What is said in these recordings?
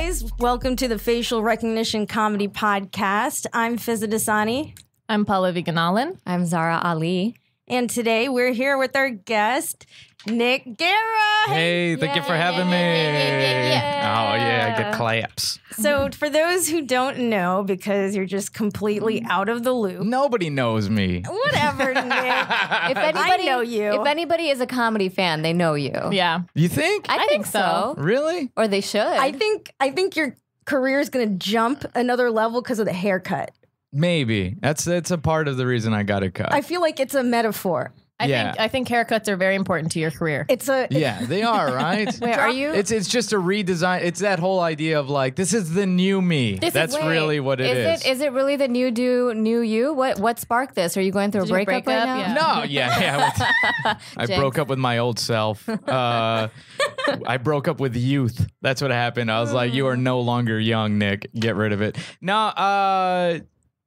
guys. Welcome to the Facial Recognition Comedy Podcast. I'm Fizza Dasani. I'm Paula Viganalan. I'm Zara Ali. And today we're here with our guest, Nick Guerra. Hey, thank you for having me. Oh, yeah, I get claps. So for those who don't know, because you're just completely out of the loop. Nobody knows me. Whatever, Nick. I know you. If anybody is a comedy fan, they know you. Yeah. You think? I think so. Really? Or they should. I think your career is going to jump another level because of the haircut. Maybe. That's a part of the reason I got it cut. I feel like it's a metaphor. I think haircuts are very important to your career. Yeah, they are, right? Wait, are you? It's just a redesign. It's that whole idea of like, this is the new me. That's really what it is. Is it really the new you? What sparked this? Are you going through a breakup right now? Yeah. No, yeah. I broke up with my old self. I broke up with youth. That's what happened. I was like, you are no longer young, Nick. Get rid of it. No,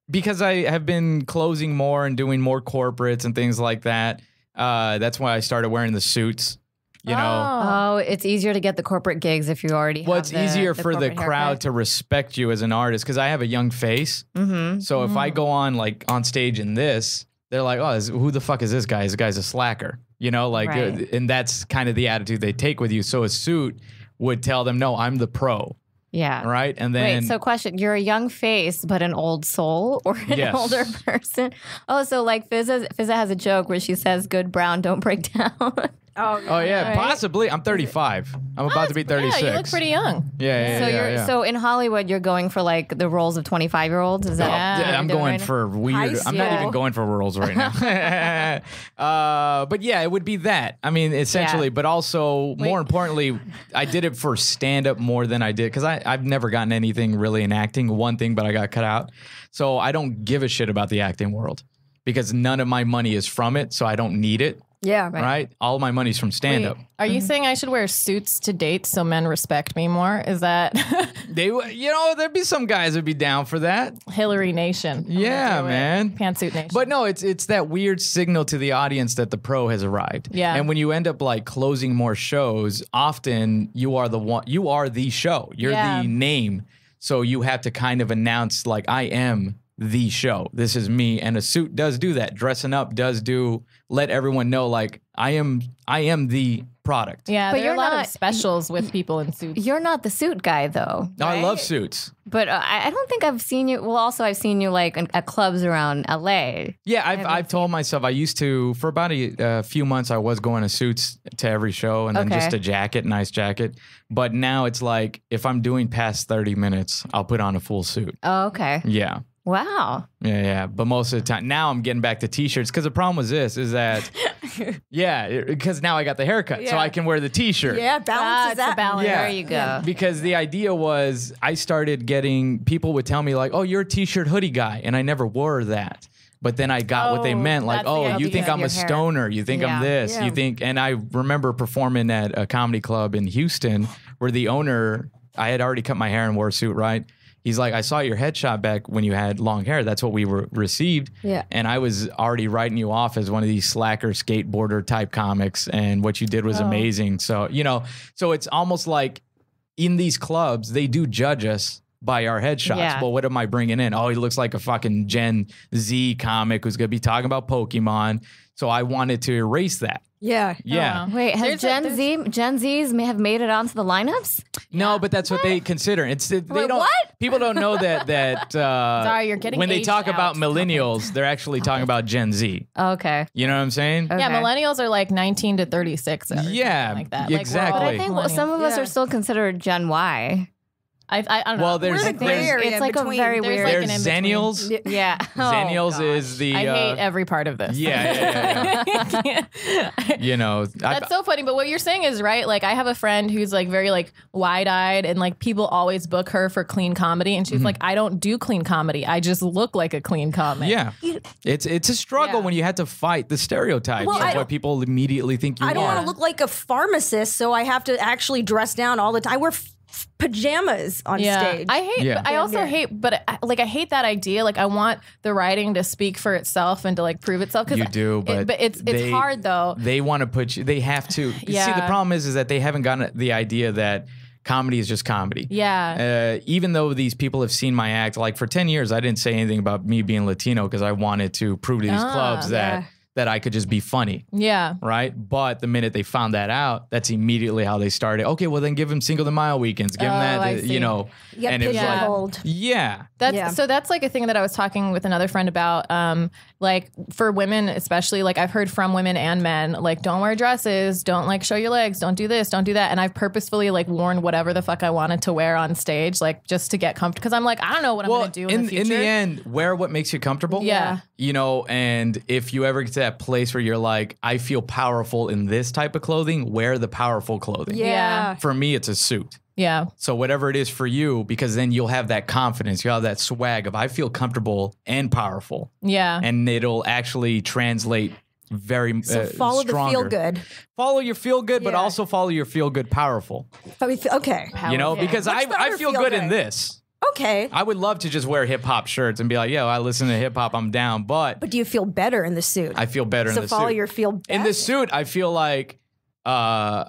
because I have been closing more and doing more corporates and things like that. That's why I started wearing the suits. You know. Oh, it's easier to get the corporate gigs if you already have it's easier for the crowd to respect you as an artist because I have a young face. Mm-hmm. So if I go on stage in this, they're like, oh, who the fuck is this guy? This guy's a slacker. You know, and that's kind of the attitude they take with you. So a suit would tell them, no, I'm the pro. Yeah. Right. And then. Wait, so question. You're a young face, but an old soul or an older person? Oh, so like Fizza has a joke where she says, good brown, don't break down. Oh yeah, possibly. I'm 35. I'm about to be 36. Yeah, you look pretty young. Yeah. So in Hollywood, you're going for like the roles of 25-year-olds? Is that I'm going for weird. I'm not even going for roles right now. But yeah, it would be that. I mean, essentially, but also more importantly, I did it for stand-up more than I did because I've never gotten anything really in acting. One thing, but I got cut out. So I don't give a shit about the acting world because none of my money is from it. So I don't need it. Yeah, right. All my money's from stand-up. Are you saying I should wear suits to date so men respect me more? Is that there'd be some guys that'd be down for that. Hillary Nation? Yeah, man. Pantsuit Nation. But no, it's that weird signal to the audience that the pro has arrived. Yeah. And when you end up like closing more shows, often you are the show. You're the name. So you have to kind of announce like, I am the show. This is me. And a suit does do that. Dressing up does let everyone know like I am the product. Yeah, but there are a lot of specials with people in suits. You're not the suit guy though. No, I love suits. But I don't think I've seen you. Well, also I've seen you like at clubs around LA. Yeah, I've told myself I used to for about a few months I was going to suits to every show and then just a nice jacket. But now it's like if I'm doing past 30 minutes, I'll put on a full suit. Oh, okay. Yeah. Wow. Yeah. But most of the time, now I'm getting back to t-shirts because the problem was is that, because now I got the haircut, so I can wear the t-shirt. Yeah, balance that. Balance. Yeah. There you go. Yeah. Because the idea was I started getting, people would tell me like, oh, you're a t-shirt hoodie guy. And I never wore that. But then I got what they meant. Like, oh, you think I'm a stoner. You think I'm this. Yeah. You think, and I remember performing at a comedy club in Houston where the owner, I had already cut my hair and wore a suit, right? He's like, I saw your headshot back when you had long hair. That's what we received. Yeah. And I was already writing you off as one of these slacker skateboarder type comics. And what you did was amazing. So, so it's almost like in these clubs, they do judge us by our headshots. Yeah. Well, what am I bringing in? Oh, he looks like a fucking Gen Z comic who's going to be talking about Pokemon. So I wanted to erase that. Yeah. Yeah. Wait, has Gen Zs may have made it onto the lineups? No, but that's what they consider. People don't know that Sorry, you're getting when they talk aged about out. millennials, they're actually talking about Gen Z. Okay. You know what I'm saying? Okay. Yeah, millennials are like 19 to 36. Yeah, like that. exactly. But I think some of us are still considered Gen Y. I don't know. Well, there's It's like a very weird. There's Zennials. Yeah. Zennials is the. I hate every part of this. Yeah. That's so funny. But what you're saying is right. Like I have a friend who's like very like wide-eyed and like people always book her for clean comedy, and she's like, I don't do clean comedy. I just look like a clean comic. Yeah. It's a struggle when you had to fight the stereotypes of what people immediately think you are. I don't want to look like a pharmacist, so I have to actually dress down all the time. I wear pajamas on stage. I hate. I also hate. But I hate that idea. Like I want the writing to speak for itself and to like prove itself. You do, but it's hard though. They want to put you. They have to. See, the problem is that they haven't gotten the idea that comedy is just comedy. Yeah. Even though these people have seen my act, like for 10 years, I didn't say anything about me being Latino because I wanted to prove to these clubs that I could just be funny. Yeah. Right. But the minute they found that out, that's immediately how they started. Okay, well then give him Cinco de Mayo weekends. Give him that, you know. And it was like, So that's like a thing that I was talking with another friend about. Like for women, especially, like I've heard from women and men, like don't wear dresses, don't like show your legs, don't do this, don't do that. And I've purposefully like worn whatever the fuck I wanted to wear on stage, like just to get comfortable. Because I'm like, I don't know what I'm going to do in the future. In the end, wear what makes you comfortable. Yeah. You know, and if you ever get to that place where you're like, I feel powerful in this type of clothing, wear the powerful clothing. Yeah. For me, it's a suit. Yeah. So whatever it is for you, because then you'll have that confidence, you'll have that swag of I feel comfortable and powerful. Yeah. And it'll actually translate very so follow stronger. the feel good. Follow your feel good, but also follow your feel good powerful. Okay. You know, because I feel good in this. Okay. I would love to just wear hip hop shirts and be like, yo, I listen to hip hop, I'm down. But do you feel better in the suit? I feel better in the suit. So follow your feel best. In the suit, I feel like I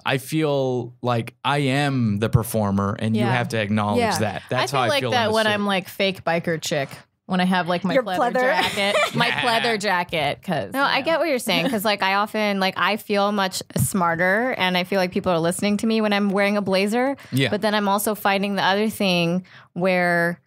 am the performer, and you have to acknowledge that. That's how I feel. That when I'm like fake biker chick, when I have like my pleather jacket, my pleather jacket. Cause no, I get what you're saying. Cause like I often I feel much smarter, and I feel like people are listening to me when I'm wearing a blazer. Yeah. But then I'm also fighting the other thing where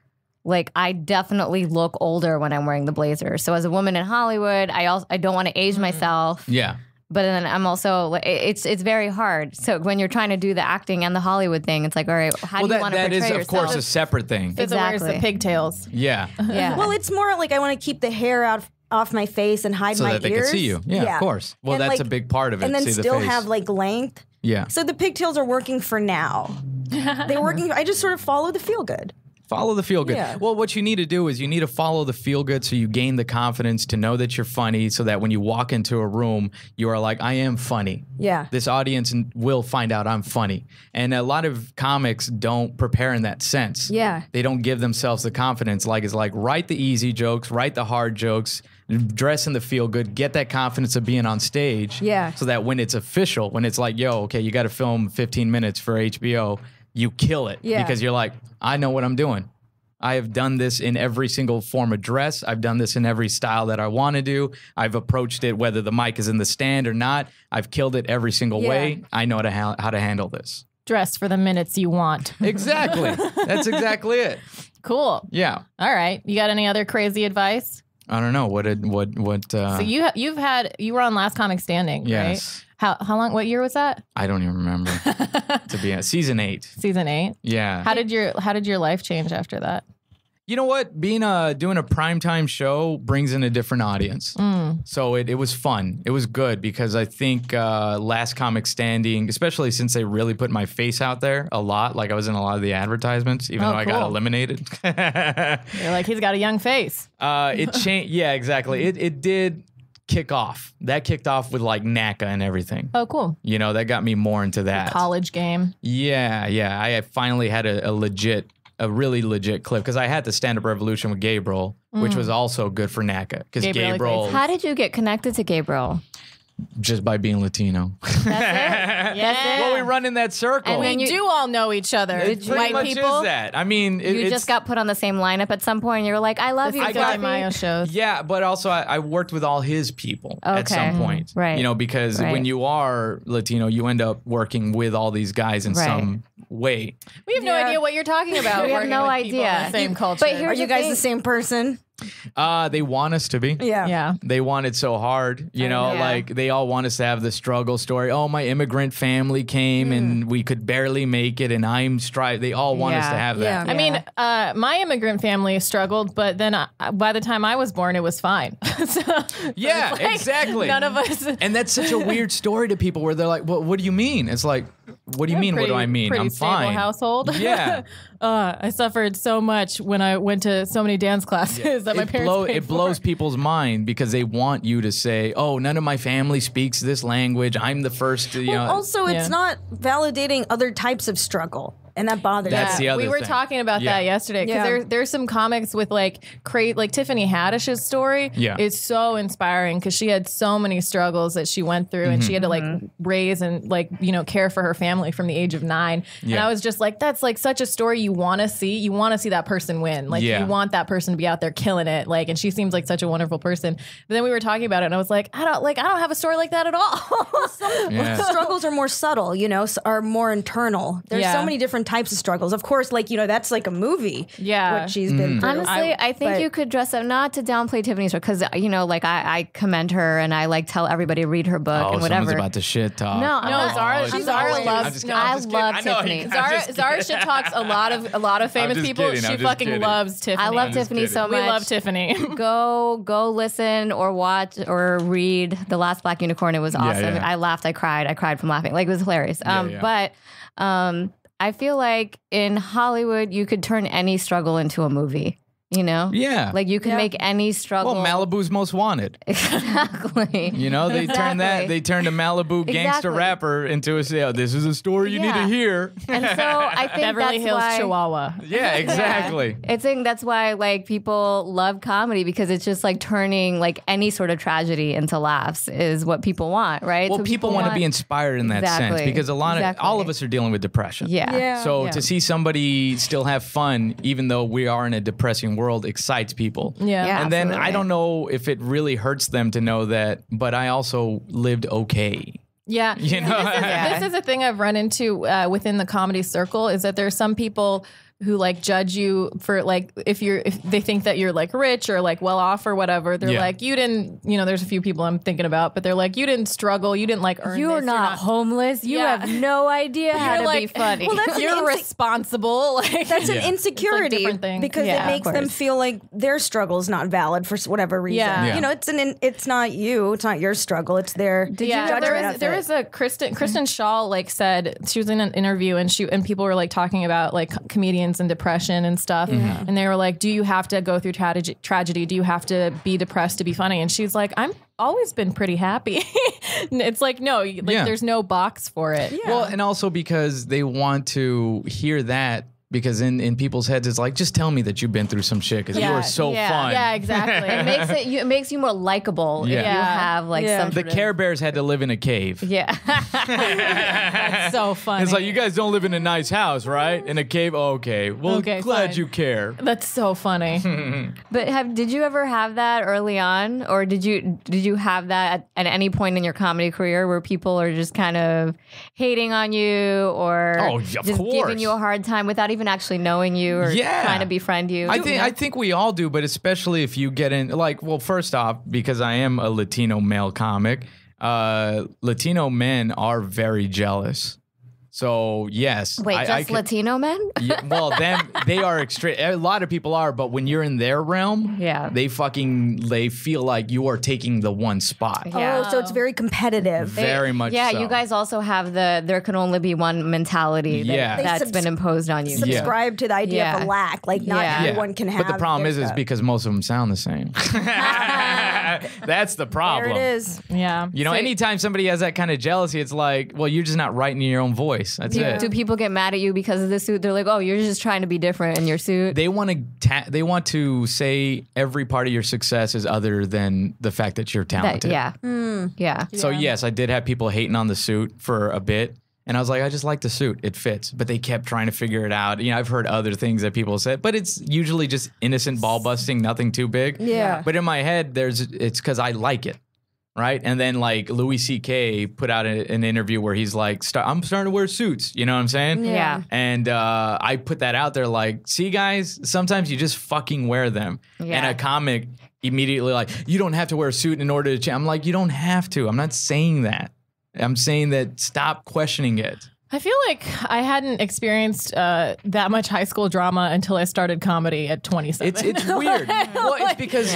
like I definitely look older when I'm wearing the blazer. So as a woman in Hollywood, I don't want to age myself. Yeah. But then I'm also, it's very hard. So when you're trying to do the acting and the Hollywood thing, it's like, all right, how do you want to portray yourself? That is, of course, a separate thing. Exactly. Wears the pigtails. Yeah. Yeah. Well, it's more like I want to keep the hair off my face and hide my ears. So that they can see you. Yeah, of course. Well, and that's a big part of it. And then see still the face. have like length. Yeah. So the pigtails are working for now. They're working. I just sort of follow the feel good. Follow the feel good. Yeah. Well, what you need to do is you need to follow the feel good so you gain the confidence to know that you're funny so that when you walk into a room, you are like, I am funny. Yeah. This audience will find out I'm funny. And a lot of comics don't prepare in that sense. Yeah. They don't give themselves the confidence. Like, it's like, write the easy jokes, write the hard jokes, dress in the feel good, get that confidence of being on stage. Yeah. So that when it's official, when it's like, yo, okay, you got to film 15 minutes for HBO, you kill it. Yeah. Because you're like, I know what I'm doing. I have done this in every single form of dress. I've done this in every style that I want to do. I've approached it whether the mic is in the stand or not. I've killed it every single way. I know how to handle this. Dress for the minutes you want. Exactly. That's exactly it. Cool. Yeah. All right. You got any other crazy advice? I don't know. So you were on Last Comic Standing, yes. right? How long? What year was that? I don't even remember. To be honest, season 8. Season 8. Yeah. How did your life change after that? You know what? Doing a primetime show brings in a different audience. So it was fun. It was good because I think Last Comic Standing, especially since they really put my face out there a lot, like I was in a lot of the advertisements, even though I got eliminated. You're like, he's got a young face. It changed. Yeah, exactly. It did kick off. That kicked off with like NACA and everything. Oh, cool. You know, that got me more into that. The college game. Yeah. I finally had a really legit clip because I had the Stand Up Revolution with Gabriel, which was also good for NACA because Gabriel. How did you get connected to Gabriel? Just by being Latino. That's it? Yeah. Well, we run in that circle. And we do all know each other. It pretty much people. is that. I mean, you just got put on the same lineup at some point. You were like, I love you. I got Mayo shows. Yeah, but also I worked with all his people at some point. Right. You know, because when you are Latino, you end up working with all these guys in some way. We have no idea what you're talking about. We have no idea. Same culture. But are you guys the same person? They want us to be. Yeah. They want it so hard. You know, like they all want us to have the struggle story. Oh, my immigrant family came and we could barely make it and I'm They all want us to have that. I mean, my immigrant family struggled, but then by the time I was born, it was fine. Exactly. None of us. And that's such a weird story to people where they're like, well, what do you mean? It's like, what do you mean? What do I mean? Pretty I'm stable fine. Household. Yeah. I suffered so much when I went to so many dance classes that my parents paid it blows people's mind because they want you to say, oh, none of my family speaks this language. I'm the first to, Also, it's not validating other types of struggle. And that bothers me. That's the other We were thing. talking about that yesterday because there's some comics with like Tiffany Haddish's story is so inspiring because she had so many struggles that she went through and she had to like raise and like, care for her family from the age of 9. And I was just like, that's like such a story you want to see. You want to see that person win. Like you want that person to be out there killing it. Like, and she seems like such a wonderful person. But then we were talking about it and I was like, I don't have a story like that at all. Some struggles are more subtle, are more internal. There's so many different types of struggles. Of course, that's like a movie. Yeah. What she's been through. Honestly, I think you could dress up, not to downplay Tiffany's work, because, I commend her and I like tell everybody to read her book and whatever. Someone's about to shit talk. Zara loves. I love Tiffany. Zara shit talks a lot of famous people. Kidding, she fucking loves Tiffany. I love Tiffany so much. We love Tiffany. Go listen or watch or read The Last Black Unicorn. It was awesome. yeah. I laughed. I cried from laughing. Like, it was hilarious. But I feel like in Hollywood, you could turn any struggle into a movie. Yeah. Like you can make any struggle. Well, Malibu's Most Wanted. Exactly. They turned they turned a Malibu gangster rapper into this is a story you need to hear. And so I think Beverly that's Hills why, Chihuahua. Yeah, exactly. I think that's why like people love comedy because it's just like turning like any sort of tragedy into laughs is what people want, right? Well, So people want to be inspired in that sense because all of us are dealing with depression. Yeah. So to see somebody still have fun, even though we are in a depressing world, excites people. Yeah. And then absolutely. I don't know if it really hurts them to know that, but I also lived okay. Yeah. This is a thing I've run into within the comedy circle is that there's some people who like judge you for like if they think that you're like rich or like well off or whatever. They're like, you didn't, there's a few people I'm thinking about, but they're like, you didn't struggle, you didn't like earn You're this, not homeless. You have no idea how to be funny. Well, that's you're responsible. Like that's an insecurity different thing. because it makes them feel like their struggle is not valid for whatever reason. Yeah. It's not you, it's not your struggle, it's their judgment. There was a Kristen Shaw like said she was in an interview and people were like talking about like comedians and depression and stuff and they were like, do you have to go through tragedy? Do you have to be depressed to be funny? And she's like, I'm always been pretty happy. It's like, no, there's no box for it. Well, and also because they want to hear that because in people's heads it's like, just tell me that you've been through some shit because you are so fun. Yeah, exactly. It makes you more likable if you have like some The Care Bears had to live in a cave. Yeah. That's so funny. It's like, you guys don't live in a nice house, right? In a cave? Okay. Well, glad fine. you care. That's so funny. But did you ever have that early on, or did you have that at any point in your comedy career where people are just kind of hating on you or just giving you a hard time without even actually knowing you or trying to befriend you? I think we all do, but especially if you get in, like, well, first off, because I am a Latino male comic, Latino men are very jealous. So yes. Wait, Latino men? Yeah, well, they are extreme. A lot of people are, but when you're in their realm, they feel like you are taking the one spot. Yeah. Oh, so it's very competitive. Very much. Yeah, so. you guys also have there can only be one mentality that's been imposed on you. Subscribe to the idea of a lack, like not everyone can have. But the problem is because most of them sound the same. That's the problem. There it is. Yeah. Anytime somebody has that kind of jealousy, it's like, well, you're just not writing in your own voice. That's it. Do people get mad at you because of the suit? They're like, oh, you're just trying to be different in your suit. They want to say every part of your success is other than the fact that you're talented. Yeah. So yes, I did have people hating on the suit for a bit. And I was like, I just like the suit. It fits. But they kept trying to figure it out. I've heard other things that people said, but it's usually just innocent ball busting, nothing too big. Yeah. But in my head, it's because I like it. Right. And then like Louis C.K. put out an interview where he's like, I'm starting to wear suits. You know what I'm saying? Yeah. And I put that out there like, see, guys, sometimes you just fucking wear them. Yeah. And a comic immediately like, you don't have to wear a suit in order to change. I'm like, you don't have to. I'm not saying that. I'm saying that stop questioning it. I feel like I hadn't experienced that much high school drama until I started comedy at 27. It's weird. Well, it's because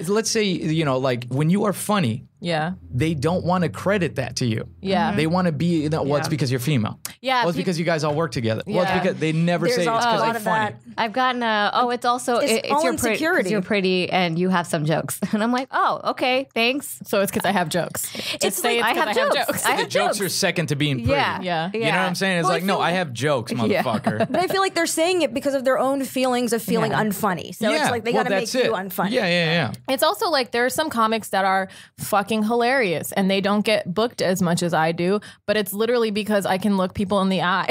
let's say, like when you are funny, Yeah. They don't want to credit that to you. Yeah. They want to be, well, it's because you're female. Yeah. Well, it's because you guys all work together. Well, it's because they never say it's because they're funny. I've gotten it's also it's all your insecurity. You're pretty and you have some jokes. And I'm like, oh, okay, thanks. So it's because I have jokes. It's say it's I have jokes. The jokes are second to being pretty. Yeah. You know what I'm saying? It's like, no, I have jokes, motherfucker. But I feel like they're saying it because of their own feelings of feeling unfunny. So it's like they got to make you unfunny. Yeah. It's also like there are some comics that are fucking hilarious and they don't get booked as much as I do, but it's literally because I can look people in the eye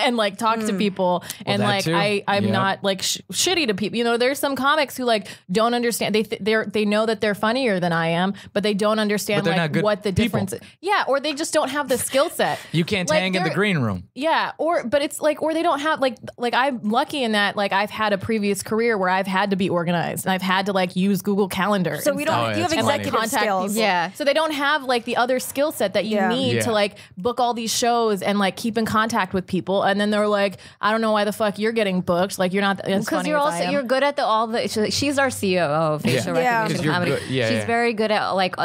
and like talk to people and like I'm not like shitty to people. You know, there's some comics who like don't understand. They know that they're funnier than I am, but they don't understand like what the difference is. Yeah, or they just don't have the skill set. You can't hang in the green room. Yeah, but it's like, or they don't have like I'm lucky in that like I've had a previous career where I've had to be organized and I've had to like use Google Calendar. So we don't. You have executive skills. Yeah. So they don't have like the other skill set that you need to like book all these shows and like keep in contact with people. And then they're like, I don't know why the fuck you're getting booked. Like you're not as funny as I am. You're good at she's our COO of facial recognition comedy. She's very good at like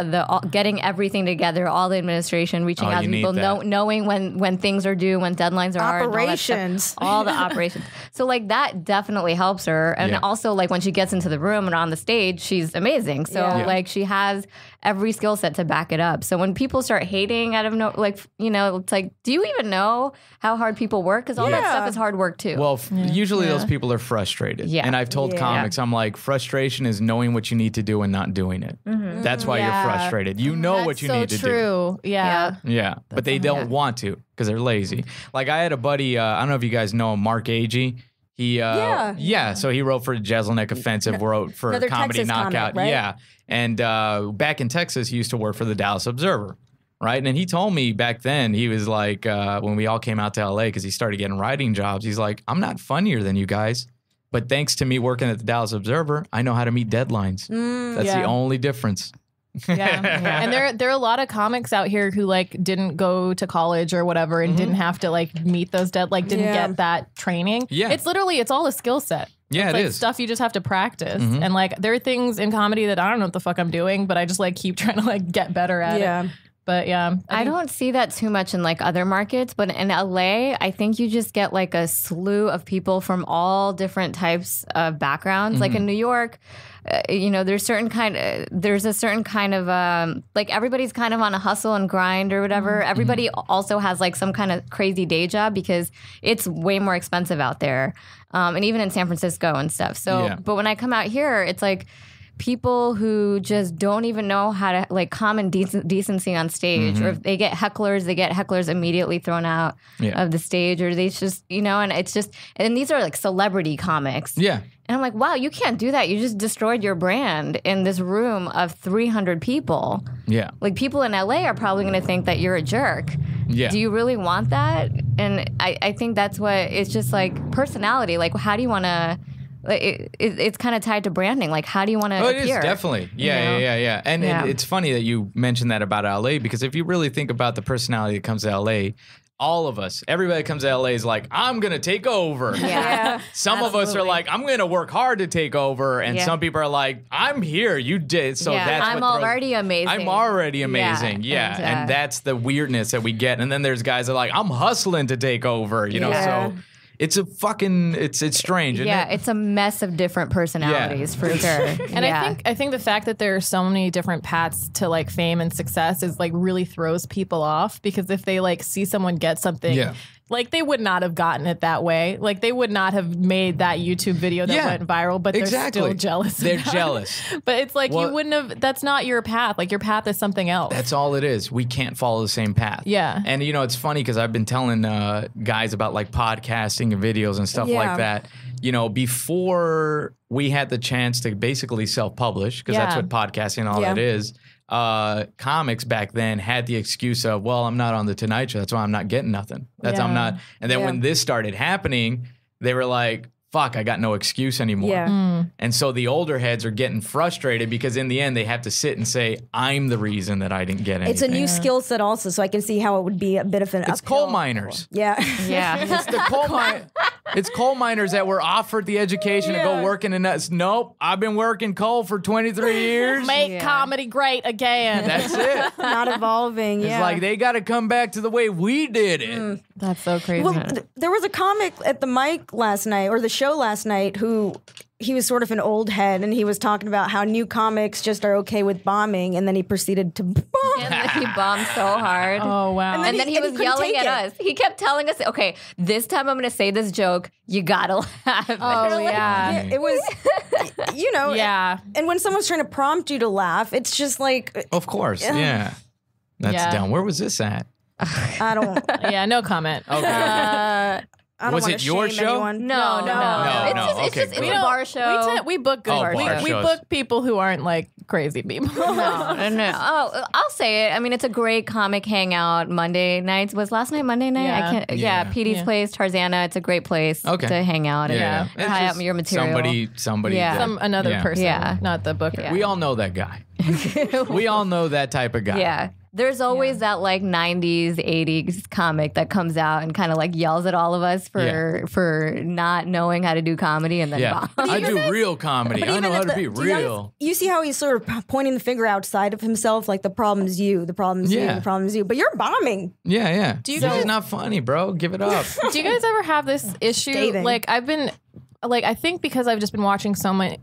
getting everything together, all the administration, reaching out to people, knowing when things are due, when deadlines are operations, all the operations. So like that definitely helps her. And also like when she gets into the room and on the stage, she's amazing. So like she has every skill set to back it up. So when people start hating out of it's like, do you even know how hard people work? Because all that stuff is hard work too. Well, usually those people are frustrated. Yeah. And I've told comics, I'm like, frustration is knowing what you need to do and not doing it. Mm-hmm. That's why you're frustrated. You know what you need to do. That's so true. Yeah. But they don't want to because they're lazy. Like I had a buddy, I don't know if you guys know him, Mark Agee. He, so he wrote for Jeselnik Offensive, wrote for Comedy Texas Knockout. Comic, right? Yeah. And back in Texas, he used to work for the Dallas Observer. Right. And he told me back then, he was like, when we all came out to LA, because he started getting writing jobs, he's like, I'm not funnier than you guys. But thanks to me working at the Dallas Observer, I know how to meet deadlines. That's the only difference. And there are a lot of comics out here who like didn't go to college or whatever and didn't have to like meet those didn't get that training. Yeah. It's all a skill set. Yeah, it's it like is stuff you just have to practice. And like there are things in comedy that I don't know what the fuck I'm doing, but I just like keep trying to like get better at it. But I don't see that too much in like other markets, but in LA, I think you just get like a slew of people from all different types of backgrounds. Like in New York, there's a certain kind of like everybody's kind of on a hustle and grind or whatever. Everybody also has like some kind of crazy day job because it's way more expensive out there, and even in San Francisco and stuff. So, but when I come out here, it's like people who just don't even know how to like common decency on stage, or if they get hecklers immediately thrown out of the stage, or they just and it's just, and these are like celebrity comics. Yeah. And I'm like, wow, you can't do that. You just destroyed your brand in this room of 300 people. Yeah. Like people in LA are probably going to think that you're a jerk. Yeah. Do you really want that? And I think that's what, it's just like personality. Like how do you want to, it's kind of tied to branding. Like, how do you want to appear? It is, definitely. Yeah. And it's funny that you mentioned that about LA, because if you really think about the personality that comes to LA, all of us, everybody that comes to LA is like, I'm going to take over. Yeah. Some of us are like, I'm going to work hard to take over. And some people are like, I'm here. You did. So that's I'm already amazing. I'm already amazing. Yeah. And that's the weirdness that we get. And then there's guys that are like, I'm hustling to take over, so. It's a fucking, it's strange, isn't it? It's a mess of different personalities for sure. And I think the fact that there are so many different paths to like fame and success is like really throws people off, because if they like see someone get something, like they would not have gotten it that way. Like they would not have made that YouTube video that went viral, but they're still jealous. They're jealous. But it's like you wouldn't have, that's not your path. Like your path is something else. That's all it is. We can't follow the same path. Yeah. And it's funny because I've been telling guys about like podcasting and videos and stuff like that. Before we had the chance to basically self-publish, because that's what podcasting and all that is. Comics back then had the excuse of, well, I'm not on the Tonight Show, that's why I'm not getting nothing. I'm not. And then when this started happening, they were like, fuck, I got no excuse anymore. And so the older heads are getting frustrated because in the end they have to sit and say, I'm the reason that I didn't get anything. It's a new skill set also, so I can see how it would be a bit of an It's coal miners. Yeah. Yeah. It's the coal mine. It's coal miners that were offered the education to go work in the nuts. Nope, I've been working coal for 23 years. Make comedy great again. That's it. Not evolving. It's like they got to come back to the way we did it. That's so crazy. Well, there was a comic at the mic last night, or the show last night, who he was sort of an old head, and he was talking about how new comics just are okay with bombing, and then he proceeded to bomb. And he bombed so hard. Oh, wow. And then he was yelling at us. He kept telling us, okay, this time I'm going to say this joke. You got to laugh. Oh, yeah. It was, you know. Yeah. And when someone's trying to prompt you to laugh, it's just like. Of course, yeah. That's dumb. Where was this at? I don't. Yeah, no comment. Okay. I don't Was wanna it your shame show? anyone. No. Okay, It's a bar show. We book good. bar We shows. book people who aren't like crazy people. No. Oh, I'll say it. I mean, it's a great comic hangout. Monday nights. Was last night Monday night? Yeah. I can't. Yeah. PD's place, Tarzana. It's a great place to hang out and It's high up just your material. Somebody. Yeah. that- Another person, Yeah. not the booker. Yeah. We all know that guy. We all know that type of guy. Yeah. There's always that like 90s, 80s comic that comes out and kind of like yells at all of us for not knowing how to do comedy and then Yeah. bombs. I do real comedy. I know how to be real. You see how he's sort of pointing the finger outside of himself, like the problem's you, the problem's you, the problem's you. But you're bombing. Yeah. Do you This guys- is not funny, bro. Give it up. Do you guys ever have this issue? Scathing. Like I've been, like I think because I've just been watching so much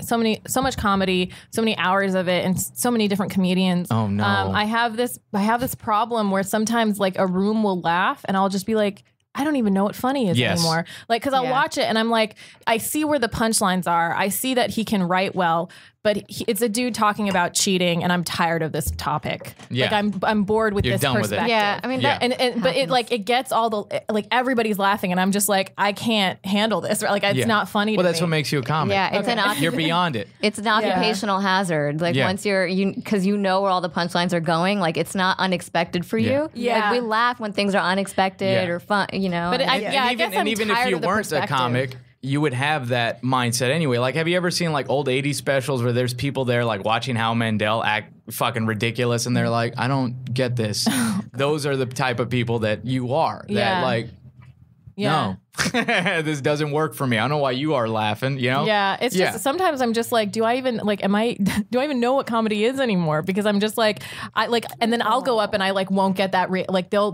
comedy, so many hours of it, and so many different comedians. Oh, no. I have this problem where sometimes like a room will laugh, and I'll just be like, I don't even know what funny is anymore. Like, because I'll watch it and I'm like, I see where the punchlines are. I see that he can write well, but it's a dude talking about cheating, and I'm tired of this topic. Yeah. Like I'm bored with You're this done with it. perspective. Yeah, I mean, Yeah. But it like it gets all the like everybody's laughing, and I'm just like, I can't handle this. Right? Like it's not funny. Well, to that's me. what makes you a comic. Yeah, it's You're beyond it. It's an occupational hazard. Like once because you know where all the punchlines are going, like it's not unexpected for you. Yeah. Like we laugh when things are unexpected or fun, you know. But I guess I'm even if tired you of the weren't a perspective. comic, you would have that mindset anyway. Like, have you ever seen like old 80s specials where there's people there like watching Howie Mandel act fucking ridiculous, and they're like, I don't get this. Those are the type of people that you are. That like, no, this doesn't work for me. I don't know why you are laughing, you know? Yeah, it's just sometimes I'm just like, do I even even know what comedy is anymore? Because I'm just like, and then I'll go up and I like won't get that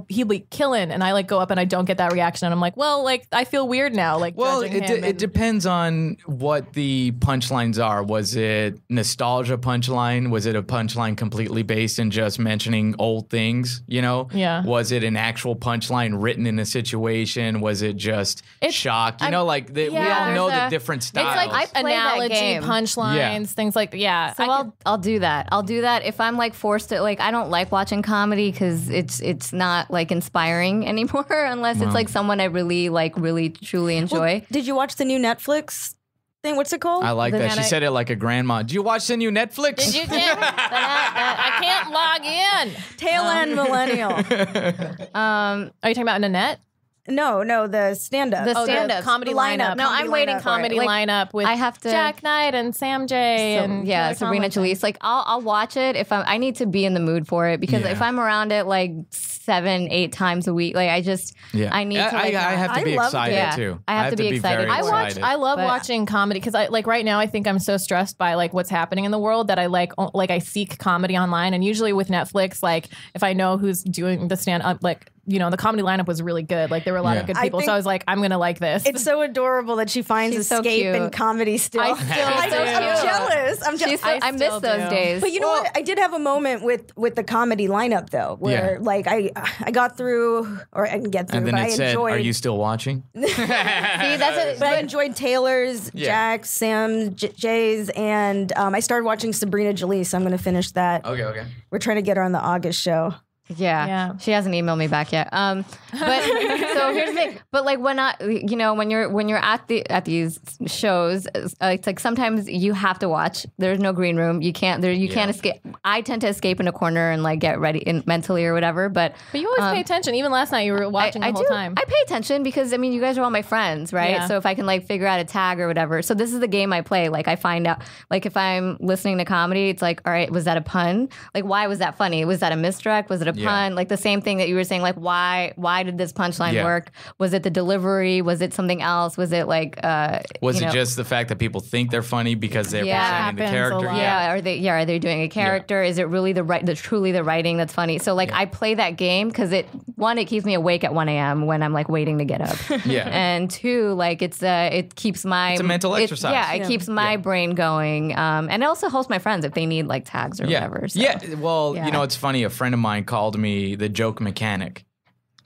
he'll be killing, and I like go up and I don't get that reaction, and I'm like, well, like I feel weird now. Like, well, judging him it depends on what the punchlines are. Was it nostalgia punchline? Was it a punchline completely based in just mentioning old things? You know? Yeah. Was it an actual punchline written in a situation? Was it just shock? You know, like we all know the different styles. It's like play that analogy, game. punchlines, things like So I'll do that. I'll do that if I'm like forced to. Like I don't like watching comedy because it's not like inspiring anymore unless it's like someone I really truly enjoy. Well, did you watch the new Netflix thing? What's it called? I like that. She said it like a grandma. Did you watch the new Netflix? Did you get I can't log in. Tail End Millennial. Are you talking about Nanette? No, the stand-up. The stand-up. The comedy lineup. lineup. No, I'm waiting comedy lineup with I have to- Jack Knight and Sam J and Serena Jalise. Like I'll watch it if I need to be in the mood for it because if I'm around it like 7-8 times a week, like I need to. Like, I have to be excited too. I have to be excited. very excited. I love watching comedy because I like right now I think I'm so stressed by like what's happening in the world that I like I seek comedy online, and usually with Netflix, like if I know who's doing the stand up, like you know the comedy lineup was really good. Like there were a lot of good people, so I was like, I'm gonna like this. It's so adorable that she finds She's so escape in cute. comedy still. I still I'm jealous. I'm jealous. I miss those days. But you know what? I did have a moment with the comedy lineup though, where like I got through, or I didn't get through, And then but I it said, enjoyed. "Are you still watching?" See, But I enjoyed Taylor's, Jack's, Sam, Jay's, and I started watching Sabrina Jalise. So I'm going to finish that. Okay. We're trying to get her on the August show. Yeah, she hasn't emailed me back yet. But so here's the thing. But like when you're at these shows, it's like sometimes you have to watch. There's no green room. You can't escape. I tend to escape in a corner and like get ready mentally or whatever. But you always pay attention. Even last night you were watching the whole time. I pay attention because I mean you guys are all my friends, right? Yeah. So if I can like figure out a tag or whatever. So this is the game I play. Like I find out like if I'm listening to comedy, it's like, all right, was that a pun? Like why was that funny? Was that a misdirect? Was it a pun, like the same thing that you were saying, like why did this punchline work? Was it the delivery? Was it something else? Was it like was it just the fact that people think they're funny because they're presenting the character? Are they doing a character? Is it really truly the writing that's funny? So like I play that game because it keeps me awake at 1 a.m. when I'm like waiting to get up. And two, like it keeps my it's a mental exercise. It keeps my brain going. And it also helps my friends if they need like tags or whatever. So. Well, you know, it's funny. A friend of mine called me the joke mechanic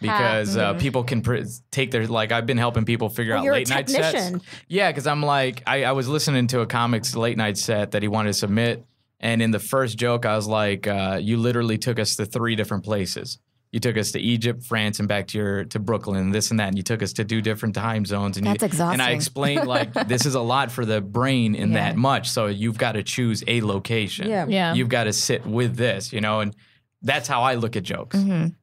because people can take their, like, I've been helping people figure out late night sets. Yeah, because I'm like, I was listening to a comic's late night set that he wanted to submit. And in the first joke, I was like, you literally took us to 3 different places. You took us to Egypt, France, and back to Brooklyn, this and that. And you took us to 2 different time zones. And that's exhausting. And I explained, like, this is a lot for the brain in that much. So you've got to choose a location. You've got to sit with this, you know. And that's how I look at jokes.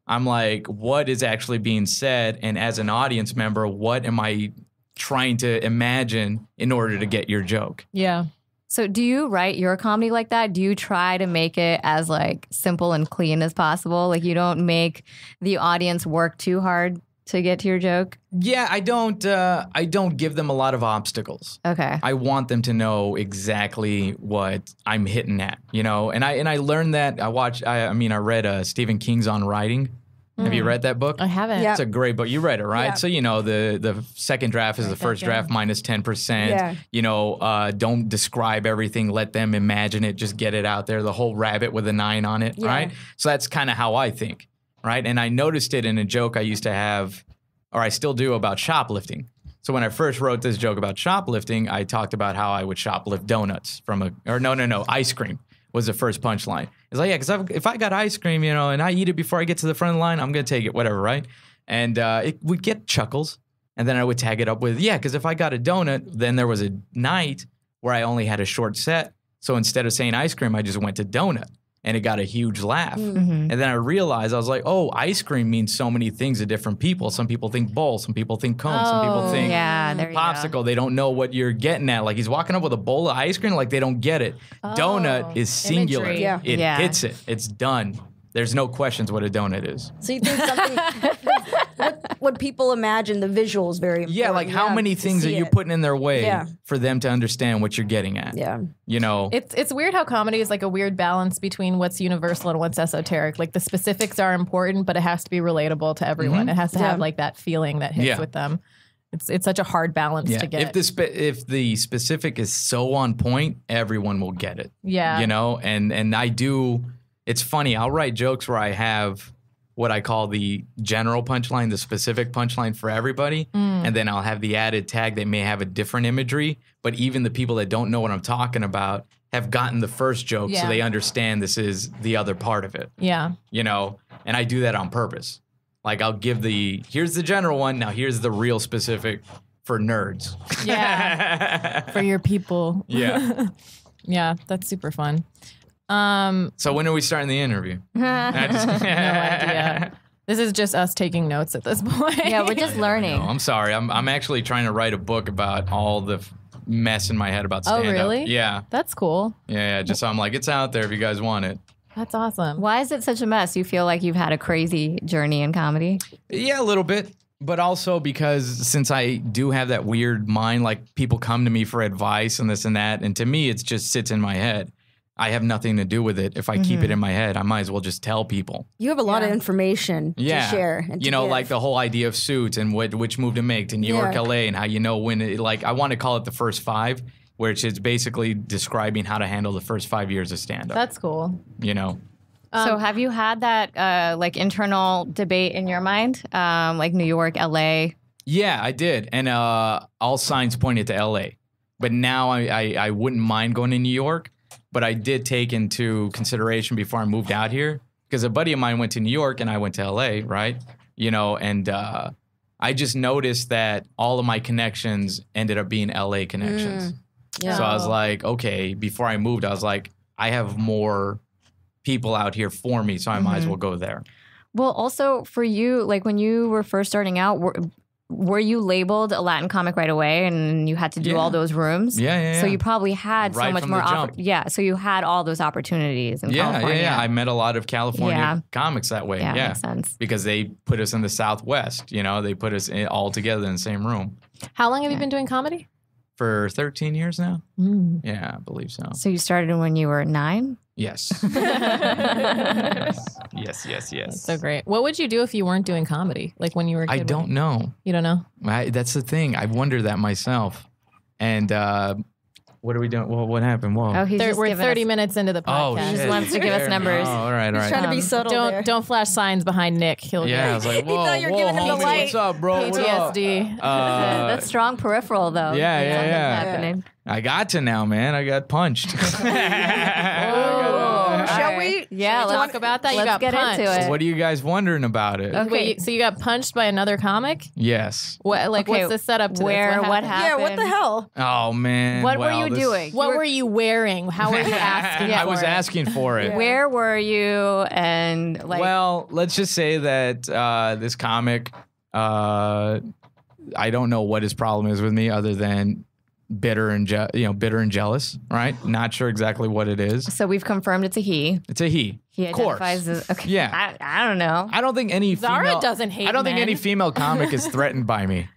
I'm like, what is actually being said? And as an audience member, what am I trying to imagine in order to get your joke? Yeah. So do you write your comedy like that? Do you try to make it as like simple and clean as possible? Like you don't make the audience work too hard to get to your joke? Yeah, I don't give them a lot of obstacles. Okay. I want them to know exactly what I'm hitting at, you know? And I learned that I read Stephen King's On Writing. Have you read that book? I haven't. Yeah. It's a great book. You read it, right? Yeah. So, you know, the second draft is the first draft minus 10%. Yeah. You know, don't describe everything. Let them imagine it. Just get it out there. The whole rabbit with a 9 on it, right? So that's kind of how I think, right? And I noticed it in a joke I used to have, or I still do, about shoplifting. So when I first wrote this joke about shoplifting, I talked about how I would shoplift donuts from ice cream was the first punchline. It's like, yeah, because if I got ice cream, you know, and I eat it before I get to the front of the line, I'm going to take it, whatever, right? And it would get chuckles. And then I would tag it up with, yeah, because if I got a donut, then there was a night where I only had a short set. So instead of saying ice cream, I just went to donut. And it got a huge laugh. And then I realized, I was like, oh, ice cream means so many things to different people. Some people think bowl, some people think cone, some people think popsicle. They don't know what you're getting at. Like he's walking up with a bowl of ice cream, like they don't get it. Donut is singular. It hits it. It's done. There's no questions what a donut is. So you think something, what people imagine, the visual is very important. Yeah, like how many things are you putting in their way for them to understand what you're getting at? Yeah. You know? It's weird how comedy is like a weird balance between what's universal and what's esoteric. Like the specifics are important, but it has to be relatable to everyone. It has to have like that feeling that hits with them. It's such a hard balance to get. If the specific is so on point, everyone will get it. Yeah. You know? And I do... It's funny, I'll write jokes where I have what I call the general punchline, the specific punchline for everybody, and then I'll have the added tag that may have a different imagery, but even the people that don't know what I'm talking about have gotten the first joke, so they understand this is the other part of it. Yeah. You know, and I do that on purpose. Like I'll give here's the general one, now here's the real specific for nerds. Yeah. For your people. Yeah. Yeah, that's super fun. So when are we starting the interview? No idea. This is just us taking notes at this point. Yeah, we're just learning. I'm sorry. I'm actually trying to write a book about all the mess in my head about stand-up. Oh, really? Yeah. That's cool. Yeah. Just so I'm like, it's out there if you guys want it. That's awesome. Why is it such a mess? You feel like you've had a crazy journey in comedy? Yeah, a little bit. But also because since I do have that weird mind, like people come to me for advice and this and that, and to me, it just sits in my head. I have nothing to do with it. If I keep it in my head, I might as well just tell people. You have a lot of information to share. And you know, like the whole idea of Suits and which move to make to New York, LA, and how you know when I want to call it the first 5, which is basically describing how to handle the first 5 years of stand-up. That's cool. You know? So have you had that like internal debate in your mind? Like New York, LA? Yeah, I did. And all signs pointed to LA. But now I wouldn't mind going to New York. But I did take into consideration before I moved out here, because a buddy of mine went to New York and I went to LA, right? You know, and I just noticed that all of my connections ended up being LA connections. Yeah. So I was like, okay, before I moved, I was like, I have more people out here for me, so I might as well go there. Well, also for you, like when you were first starting out, were you labeled a Latin comic right away and you had to do all those rooms? Yeah. So you probably had right so much more. So you had all those opportunities in California. Yeah. I met a lot of California comics that way. Yeah, makes sense. Because they put us in the Southwest. They put us all together in the same room. How long have you been doing comedy? For 13 years now. Yeah, I believe so. So you started when you were 9? Yes. yes. That's so great. What would you do if you weren't doing comedy? Like when you were a kid? I don't know. You don't know? That's the thing. I wonder that myself. And what are we doing? Well, what happened? Whoa. Oh, we're 30 minutes into the podcast. He just wants to give us numbers. Oh, all right. He's trying to be subtle. Don't flash signs behind Nick. He'll I was like, whoa, you're giving him the homie, light. what's up, bro? PTSD. That's strong peripheral, though. Yeah. Happening. I got to now, man. I got punched. Shall we? Yeah, let's talk about that. You got get punched. into it. What are you guys wondering about it? Okay. Wait, so you got punched by another comic? Yes. What's the setup to where? this? What happened? Yeah, what the hell? Oh, man. What were you doing? What were you wearing? How were you asking? I was asking for it. Where were you? And well, let's just say that this comic, I don't know what his problem is with me other than bitter and jealous, right? Not sure exactly what it is. So we've confirmed it's a he. It's a he. He of course. identifies as okay. Yeah. I don't know. I don't think any Zara female doesn't hate I don't think men. any female comic is threatened by me.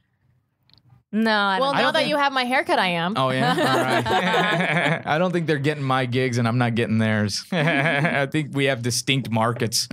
No, I don't Well, know. now that you have my haircut, I am. Oh yeah, all right. I don't think they're getting my gigs, and I'm not getting theirs. I think we have distinct markets.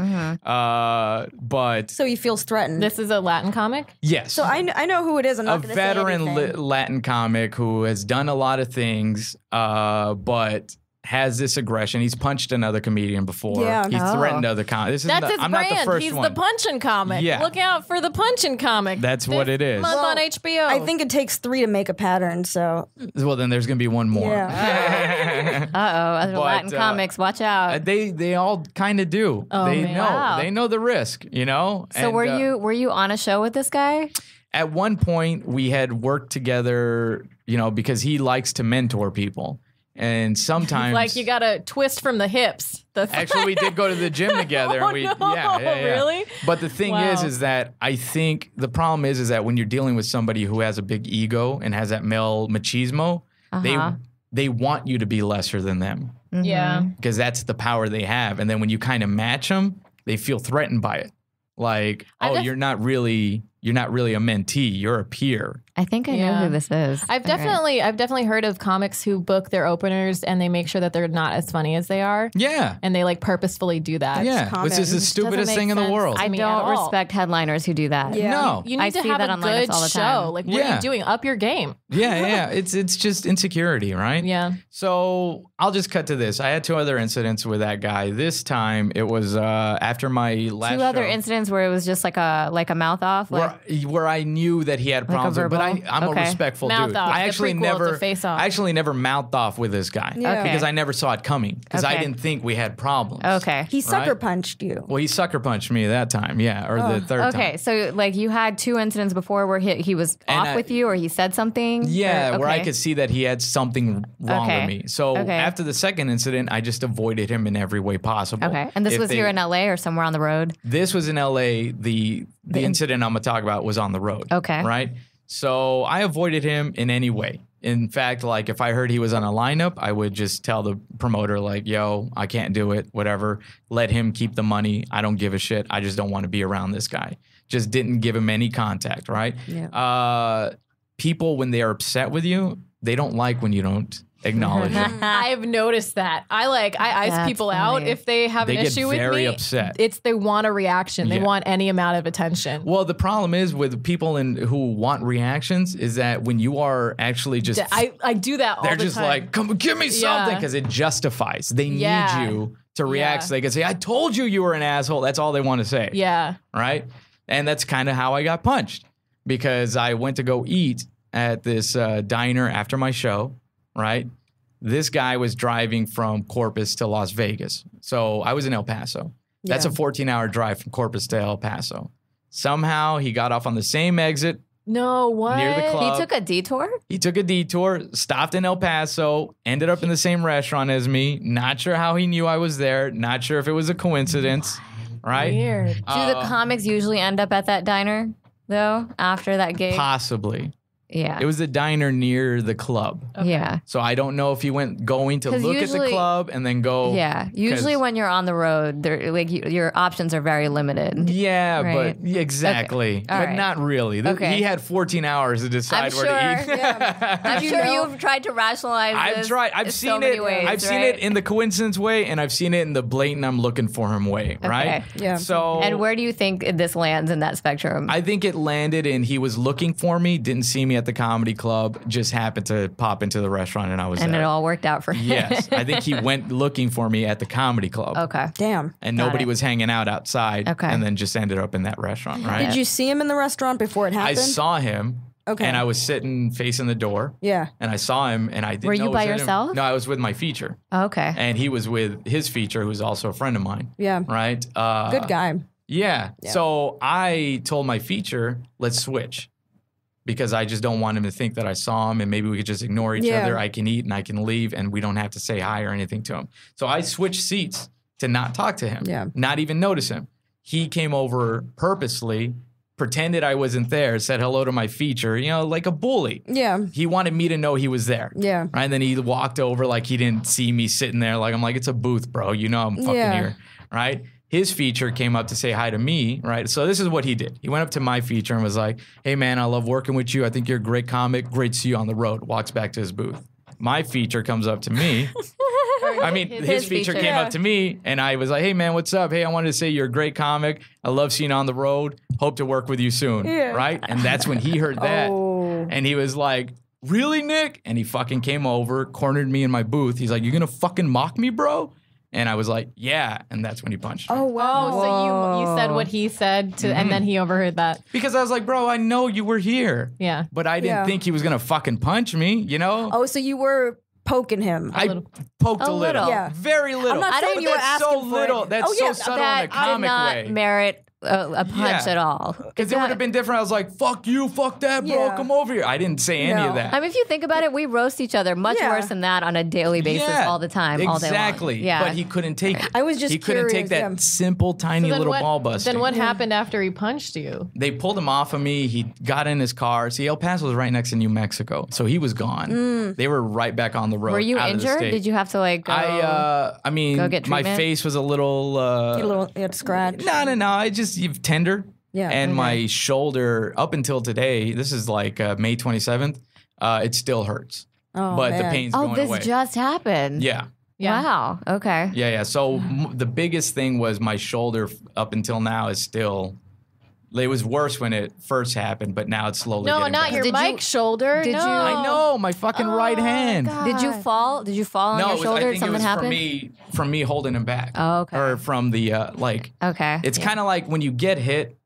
But So he feels threatened. This is a Latin comic? yes, So I know who it is. I'm a not going to say veteran anything. Latin comic who has done a lot of things, but has this aggression. He's punched another comedian before. Yeah. He's threatened other comics. That's his I'm brand. not the first He's one. the punchin' comic. Yeah. Look out for the punchin' comic. That's what it is. Month on HBO. I think it takes 3 to make a pattern. So Well, then there's gonna be one more. yeah. Other But, Latin comics, watch out. They all kind of do. Oh, they man. know. Wow. They know the risk. So And, were you on a show with this guy? At one point, we had worked together. Because he likes to mentor people, and sometimes like you got a twist from the hips. Actually, we did go to the gym together. Oh, and we, no. yeah. Really? But the thing Wow. is that I think the problem is that when you're dealing with somebody who has a big ego and has that male machismo, they want you to be lesser than them Yeah. because that's the power they have. And then when you kind of match them, they feel threatened by it. Like, you're not really a mentee, you're a peer. I think I know Yeah. who this is. I've definitely heard of comics who book their openers and they make sure that they're not as funny as they are. Yeah. And they purposefully do that. Yeah. common. Which is the It stupidest doesn't thing in make the world. sense. I me at don't all. respect headliners who do that. Yeah. No. You need I to see have that a on lineups good all the show. time. Like, what are you doing? Up your game. Yeah. It's just insecurity, right? Yeah. So I'll just cut to this. I had 2 other incidents with that guy. This time it was after my last 2 other show, incidents where it was just like a mouth off. where I knew that he had problems, with, but verbal? I'm Okay. a respectful Mouth dude. off, I the actually prequel to Face Off. I actually never mouthed off with this guy Yeah. because I never saw it coming because I Okay. didn't think we had problems. Okay. He sucker punched you. Well, he sucker punched me that time, or the third time. Okay, so like you had 2 incidents before where he was And off with you or he said something? Yeah, Or- where I okay. could see that he had something wrong Okay. with me. So Okay. after the second incident, I just avoided him in every way possible. Okay, and this If was they- here in LA or somewhere on the road? This was in LA. The incident I'm gonna talk about was on the road. Okay. Right. So I avoided him in any way. In fact, like if I heard he was on a lineup, I would just tell the promoter, like, yo, I can't do it, whatever. Let him keep the money. I don't give a shit. I just don't want to be around this guy. Just didn't give him any contact, right? Yeah. People, when they are upset with you, they don't like when you don't acknowledge them. I've noticed that. I ice That's people funny. out if they have They an get issue with me. very upset. They want a reaction. They Yeah. want any amount of attention. Well, the problem is with people who want reactions is that when you are actually just I do that all they're the just time. like, come give me something, because it justifies. They Yeah. need you to react. Yeah. So they can say, I told you you were an asshole. That's all they want to say. Yeah. Right? And that's kind of how I got punched, because I went to go eat at this diner after my show, right? This guy was driving from Corpus to Las Vegas. So I was in El Paso. That's a 14-hour drive from Corpus to El Paso. Somehow he got off on the same exit No, what? near the club. He took a detour? He took a detour, stopped in El Paso, ended up in the same restaurant as me. Not sure how he knew I was there. Not sure if it was a coincidence, right? Weird. Do the comics usually end up at that diner? though after that gig? Possibly. Yeah. It was a diner near the club. Okay. Yeah. So I don't know if he went going to look at the club and then go. Yeah. Usually when you're on the road, your options are very limited. Yeah, right? but exactly. Okay. But not really. Okay. He had 14 hours to decide where to eat. I'm sure you've tried to rationalize this. I've so many ways, I've seen it in the coincidence way, and I've seen it in the blatant I'm looking for him way, right? Yeah. So, and where do you think this lands in that spectrum? I think it landed in he was looking for me, didn't see me at the comedy club, just happened to pop into the restaurant, and I was there. And it all worked out for him. Yes. I think he went looking for me at the comedy club. Okay. Damn. And nobody was hanging out outside. Okay. And then just ended up in that restaurant, right? Did you see him in the restaurant before it happened? I saw him. Okay. And I was sitting facing the door. Yeah. And I saw him, and I didn't know. Were you by yourself? No, I was with my feature. Okay. And he was with his feature, who's also a friend of mine. Yeah. Right? Good guy. Yeah. So I told my feature, let's switch. Because I just don't want him to think that I saw him, and maybe we could just ignore each other. I can eat and I can leave, and we don't have to say hi or anything to him. So I switched seats to not talk to him, not even notice him. He came over purposely, pretended I wasn't there, said hello to my feature, like a bully. Yeah. He wanted me to know he was there. Yeah. Right? And then he walked over like he didn't see me sitting there. Like, I'm like, it's a booth, bro. You know I'm fucking here. Right? His feature came up to say hi to me, right? So this is what he did. He went up to my feature and was like, hey, man, I love working with you. I think you're a great comic. Great to see you on the road. Walks back to his booth. My feature comes up to me. I mean, his feature came up to me, and I was like, hey, man, what's up? Hey, I wanted to say you're a great comic. I love seeing you on the road. Hope to work with you soon, right? And that's when he heard that. And he was like, really, Nick? And he fucking came over, cornered me in my booth. He's like, you going to fucking mock me, bro? And I was like, yeah. And that's when he punched me. Oh, wow. So you said what he said, and then he overheard that. Because I was like, bro, I know you were here. Yeah. But I didn't think he was going to fucking punch me, you know? Oh, so you were poking him. I poked a little. Yeah. Very little. I'm not saying you were asking so for little. it. That's so subtle in a comic way. Merit a punch at all. Because it would have been different. I was like, fuck you, fuck that, bro, come over here. I didn't say any of that. I mean, if you think about it, we roast each other much worse than that on a daily basis all the time, all day long. Exactly. Yeah. But he couldn't take it. I was just He couldn't take that simple, tiny little ball busting. Then what happened after he punched you? They pulled him off of me. He got in his car. See, El Paso was right next to New Mexico. So he was gone. They were right back on the road. Were you out injured? Of the state. Did you have to like go? I mean, go get my treatment? face was a little. You had scratch. No. I just tender. Yeah. And my shoulder, up until today, this is like May 27th, it still hurts. Oh, but man. the pain's going away. Oh, this just happened. Yeah. Wow. Okay. Yeah. So the biggest thing was my shoulder up until now is still. It was worse when it first happened, but now it's slowly getting not better. your Mike shoulder. Did you? I know, my fucking right hand. God. Did you fall? Did you fall on your shoulder? I think Something it was happened? from me holding him back. Oh, okay. Or from the Okay. It's kind of like when you get hit,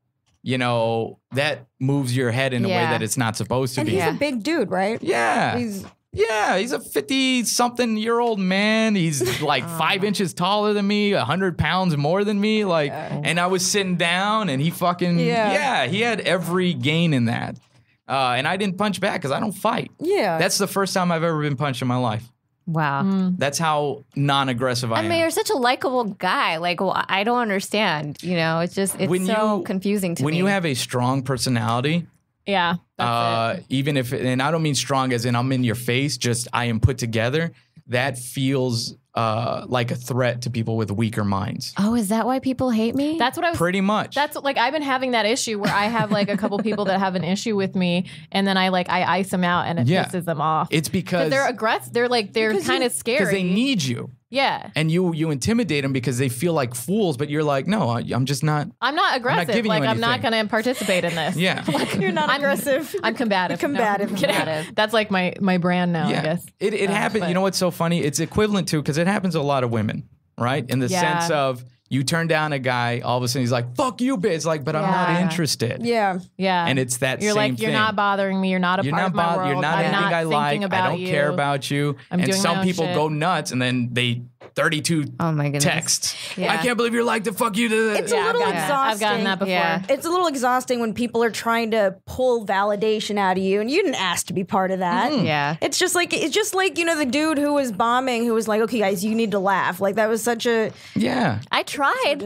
that moves your head in a way that it's not supposed to And be. he's a big dude, right? Yeah. He's a 50-something-year-old man. He's like 5 inches taller than me, 100 pounds more than me. And I was sitting down, and he fucking, he had every gain in that. And I didn't punch back because I don't fight. Yeah. That's the first time I've ever been punched in my life. Wow. That's how non-aggressive I am. I mean, you're such a likable guy. Like, I don't understand. It's just, so confusing to me. When you have a strong personality, yeah, that's it. Even if, and I don't mean strong as in I'm in your face, just I am put together, that feels like a threat to people with weaker minds. Oh, is that why people hate me? That's what I was pretty much. That's like I've been having that issue where I have like a couple people that have an issue with me, and then I ice them out, and it pisses them off. It's because they're aggressive. They're kind of scary because they need you. Yeah. And you intimidate them because they feel like fools, but you're like, no, I'm just not. I'm not aggressive. I'm not going to participate in this. Yeah. You're not aggressive. I'm combative. Combative. No, combative. That's like my brand now, I guess. It happened. You know what's so funny? It's equivalent to, because it happens to a lot of women, right? In the sense of, you turn down a guy, all of a sudden he's like, fuck you, bitch. Like, but I'm not interested. Yeah. Yeah. And it's that you're same like, you're thing. not bothering me. You're not a part of my world. You're not I'm anything not I like. thinking about I don't care about you. I'm and doing some my own people shit. go nuts and then they 32 texts. Yeah. I can't believe you're like to fuck you to this. It's a little exhausting. I've gotten that before. Yeah. It's a little exhausting when people are trying to pull validation out of you, and you didn't ask to be part of that. Yeah. It's just like the dude who was bombing, who was like, okay, guys, you need to laugh. Like, that was such a Yeah. I tried.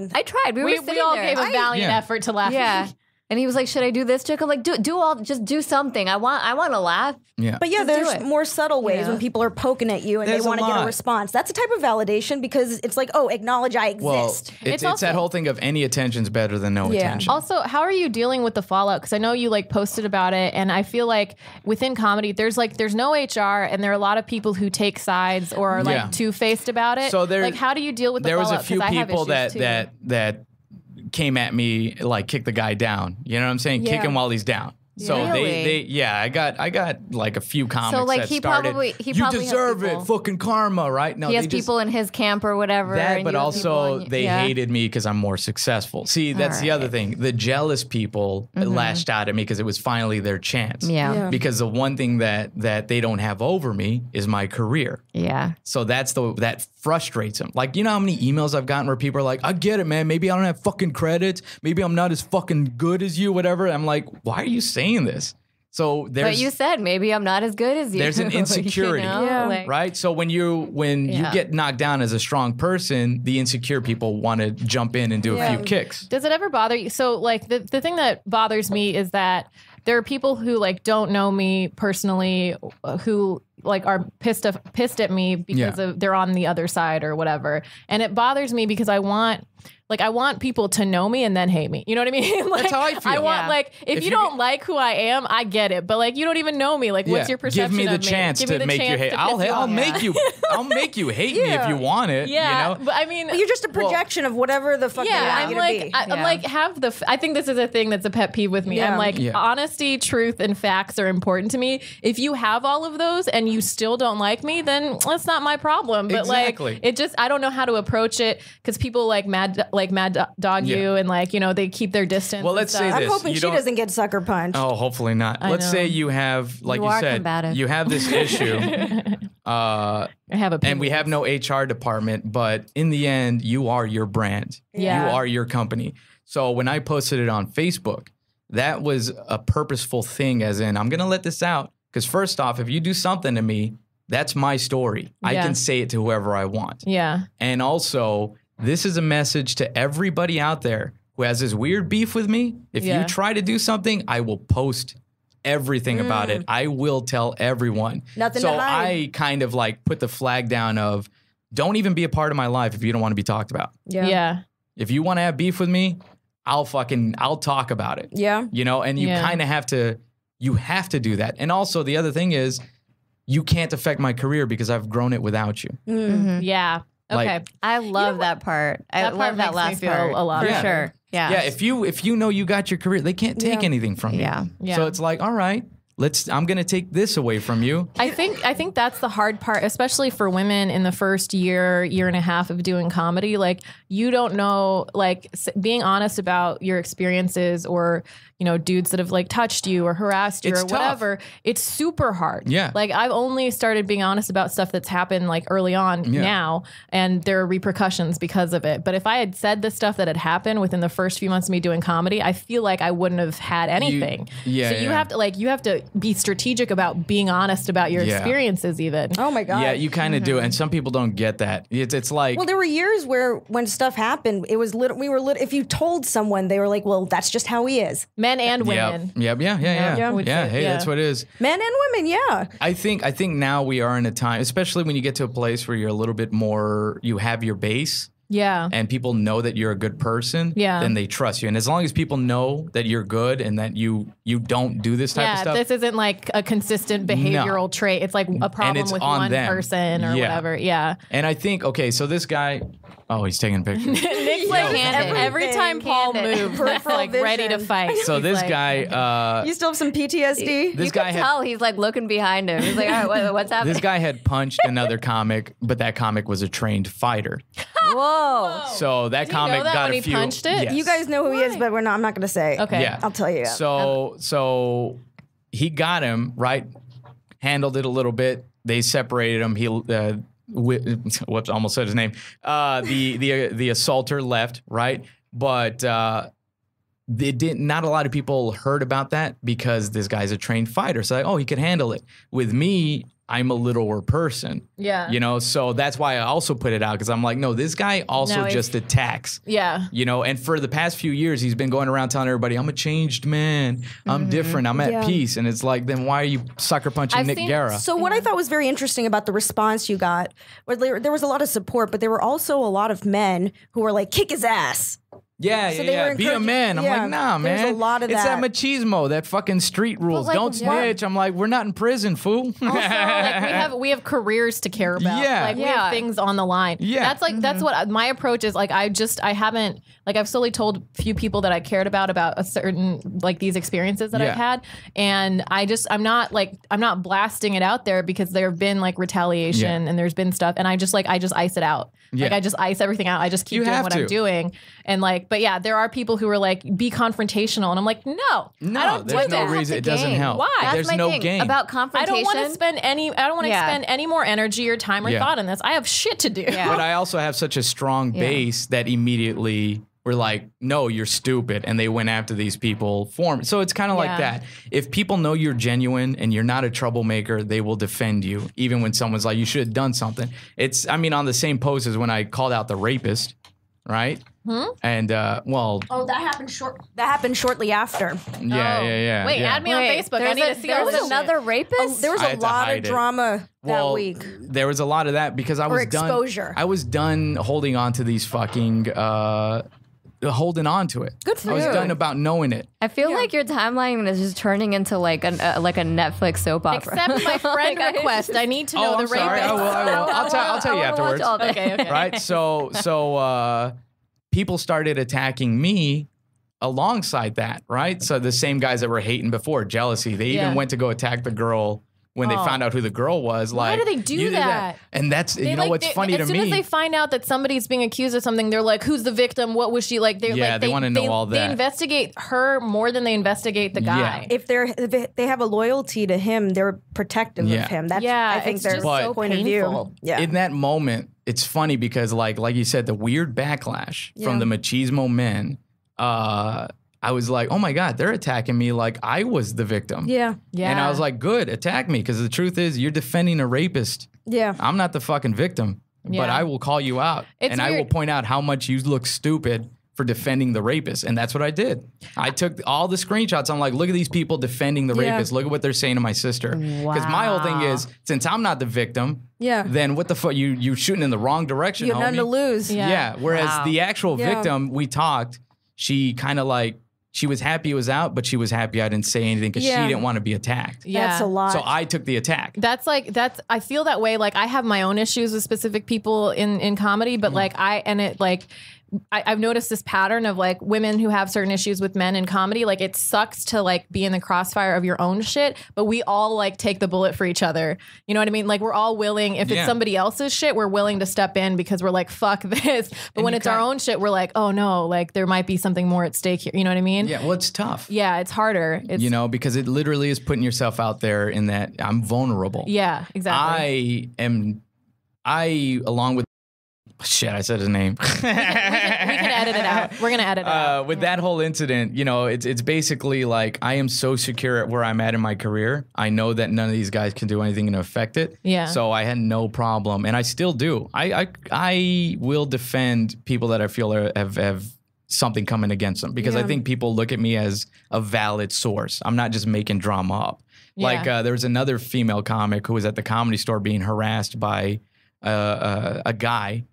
We were sitting all there. gave a valiant effort to laugh. Yeah. And he was like, should I do this trick? I'm like, just do something. I want to laugh. Yeah. But yeah, there's more subtle ways when people are poking at you and they want to get a response. That's a type of validation because it's like, oh, acknowledge I exist. Well, it's that whole thing of any attention's better than no attention. Also, how are you dealing with the fallout? Because I know you like posted about it, and I feel like within comedy, there's no HR, and there are a lot of people who take sides or are like two-faced about it. So like, how do you deal with the fallout? There was a few people that came at me like kick the guy down. You know what I'm saying? Kick him while he's down. So I got like a few comics so like that he started, probably you deserve it, fucking karma, right? No, he has people in his camp or whatever. That, but also they hated me because I'm more successful. See, that's the other thing. The jealous people lashed out at me because it was finally their chance. Yeah. Because the one thing that they don't have over me is my career. Yeah. So that frustrates them. Like, you know how many emails I've gotten where people are like, I get it, man. Maybe I don't have fucking credits. Maybe I'm not as fucking good as you, whatever. I'm like, why are you saying this? So but you said maybe I'm not as good as you. There's an insecurity, right? So when you get knocked down as a strong person, the insecure people want to jump in and do a few kicks. Does it ever bother you? So like the thing that bothers me is that there are people who like don't know me personally who like are pissed at me because they're on the other side or whatever, and it bothers me because I want people to know me and then hate me. You know what I mean? Like, that's how I feel. I want like if you don't like who I am, I get it. But like you don't even know me. Like what's your perception? Give me the chance to make you hate. I'll make you hate me if you want it. Yeah, you know? But I mean, you're just a projection of whatever the fuck they want you to be. I'm like I think this is a thing that's a pet peeve with me. Yeah. I'm like honesty, truth, and facts are important to me. If you have all of those and you still don't like me, then that's not my problem. But like it just I don't know how to approach it because people like mad dog you and like, you know, they keep their distance. Well, let's say this. I'm hoping she doesn't get sucker punched. Oh, hopefully not. Let's say you have, like you said, combative. You have this issue. And we have no HR department, but in the end, you are your brand. Yeah. You are your company. So when I posted it on Facebook, that was a purposeful thing, as in, I'm going to let this out. Because first off, if you do something to me, that's my story. I can say it to whoever I want. Yeah. And also, this is a message to everybody out there who has this weird beef with me. If you try to do something, I will post everything about it. I will tell everyone. Nothing to hide. I kind of like put the flag down of don't even be a part of my life if you don't want to be talked about. Yeah. If you want to have beef with me, I'll talk about it. Yeah. You know, and you kind of have to do that. And also the other thing is you can't affect my career because I've grown it without you. Mm-hmm. Yeah. Okay. Like, I love that part. I love that last part. A lot for sure. Yeah. Yeah. If you know you got your career, they can't take anything from you. Yeah. So it's like, all right, I'm going to take this away from you. I think that's the hard part, especially for women in the first year and a half of doing comedy. Like you don't know, like being honest about your experiences or, you know, dudes that have like touched you or harassed you or whatever. It's super hard. Yeah. Like I've only started being honest about stuff that's happened like early on now, and there are repercussions because of it. But if I had said the stuff that had happened within the first few months of me doing comedy, I feel like I wouldn't have had anything. So you have to be strategic about being honest about your experiences even. Oh my God. Yeah, you kind of do. And some people don't get that. It's like, well, there were years where when stuff happened, it was if you told someone, they were like, well, that's just how he is. Men and women. Yeah. Hey, that's what it is. Men and women, yeah. I think now we are in a time, especially when you get to a place where you're a little bit more, you have your base. Yeah. And people know that you're a good person. Yeah. Then they trust you. And as long as people know that you're good and that you don't do this type of stuff. This isn't like a consistent behavioral trait. It's like a problem with one person or whatever. Yeah. And I think, okay, so this guy, he's taking pictures. Nick's like every time Paul moves, Nick's like ready to fight. So this guy, you still have some PTSD? You can tell he's like looking behind him. He's like, all right, what's happening? This guy had punched another comic, but that comic was a trained fighter. Whoa. So that comic got a few. Punched it? Yes. You guys know who he is, but I'm not going to say. Okay. Yeah. I'll tell you. So he got him, right? Handled it a little bit. They separated him. He whoops, almost said his name. The assaulter left, right? But not a lot of people heard about that because this guy's a trained fighter. So like, he could handle it. With me, I'm a littler person. Yeah. You know, so that's why I also put it out because I'm like, no, this guy also just attacks. Yeah. You know, and for the past few years, he's been going around telling everybody, I'm a changed man. I'm different. I'm at peace. And it's like, then why are you sucker punching Nick Guerra? So what I thought was very interesting about the response you got, there was a lot of support, but there were also a lot of men who were like, kick his ass. Yeah. Be a man. I'm like, nah, man. There's a lot of it's that machismo, that fucking street rules. like, don't snitch. I'm like, we're not in prison, fool. Also, like we have careers to care about. Yeah. Like we have things on the line. Yeah. That's like that's what my approach is. Like I haven't like I've slowly told a few people that I cared about a certain like these experiences that I've had, and I'm not blasting it out there because there have been like retaliation and there's been stuff, and I just ice it out. Like I just ice everything out. I just keep doing what I'm doing, and like, but yeah, there are people who are like, be confrontational, and I'm like, no, I don't there's do that. no reason. It doesn't help. Why? That's there's my no thing game about confrontation. I don't want to spend any more energy or time or thought in this. I have shit to do. Yeah. But I also have such a strong base that immediately were like, no, you're stupid. And they went after these people for me. So it's kind of like that. If people know you're genuine and you're not a troublemaker, they will defend you. Even when someone's like, you should have done something. On the same post as when I called out the rapist, right? And that happened shortly after. Yeah. Wait, add me on Facebook. I need to see there all was this another shit. rapist. There was a lot of drama that week. There was a lot of that because I was exposure. I was done holding on to these fucking holding on to it. Good for I was you. done about knowing it. I feel like your timeline is just turning into like a Netflix soap opera. Except my friend request. I need to know the rapist. I will. I'll tell you afterwards. Okay. Right? So people started attacking me alongside that, right? So the same guys that were hating before, jealousy, they even went to go attack the girl when they found out who the girl was. Why like, do they do that? And that's, what's funny to me. As soon as they find out that somebody's being accused of something, they're like, who's the victim? What was she like? They want to know all that. They investigate her more than they investigate the guy. If they have a loyalty to him, they're protective of him. That's I think their point of view. Yeah. In that moment, it's funny because like you said, the weird backlash from the machismo men, I was like, oh my God, they're attacking me like I was the victim. Yeah. And I was like, good, attack me. Because the truth is, you're defending a rapist. Yeah. I'm not the fucking victim. Yeah. But I will call you out. And I will point out how much you look stupid for defending the rapist. And that's what I did. I took all the screenshots. I'm like, look at these people defending the rapist. Look at what they're saying to my sister. Because my whole thing is, since I'm not the victim, then what the fuck, you shooting in the wrong direction, you have nothing to lose. Yeah. Whereas the actual victim, we talked, she kind of like, she was happy it was out, but she was happy I didn't say anything because she didn't want to be attacked. Yeah. That's a lot. So I took the attack. I feel that way. Like I have my own issues with specific people in comedy, but I've noticed this pattern of like women who have certain issues with men in comedy. Like it sucks to like be in the crossfire of your own shit, but we all like take the bullet for each other. You know what I mean? Like we're all willing, if it's somebody else's shit, we're willing to step in because we're like, fuck this. But when it's our own shit, we're like, oh no, like there might be something more at stake here. You know what I mean? Yeah, well, it's tough. Yeah, it's harder. Because it literally is putting yourself out there in that I'm vulnerable. Yeah, exactly. I along with shit, I said his name. we can edit it out. We're gonna edit it out. With that whole incident, it's basically like I am so secure at where I'm at in my career. I know that none of these guys can do anything to affect it. Yeah. So I had no problem, and I still do. I will defend people that I feel have something coming against them because I think people look at me as a valid source. I'm not just making drama up. Yeah. Like there was another female comic who was at the Comedy Store being harassed by a guy.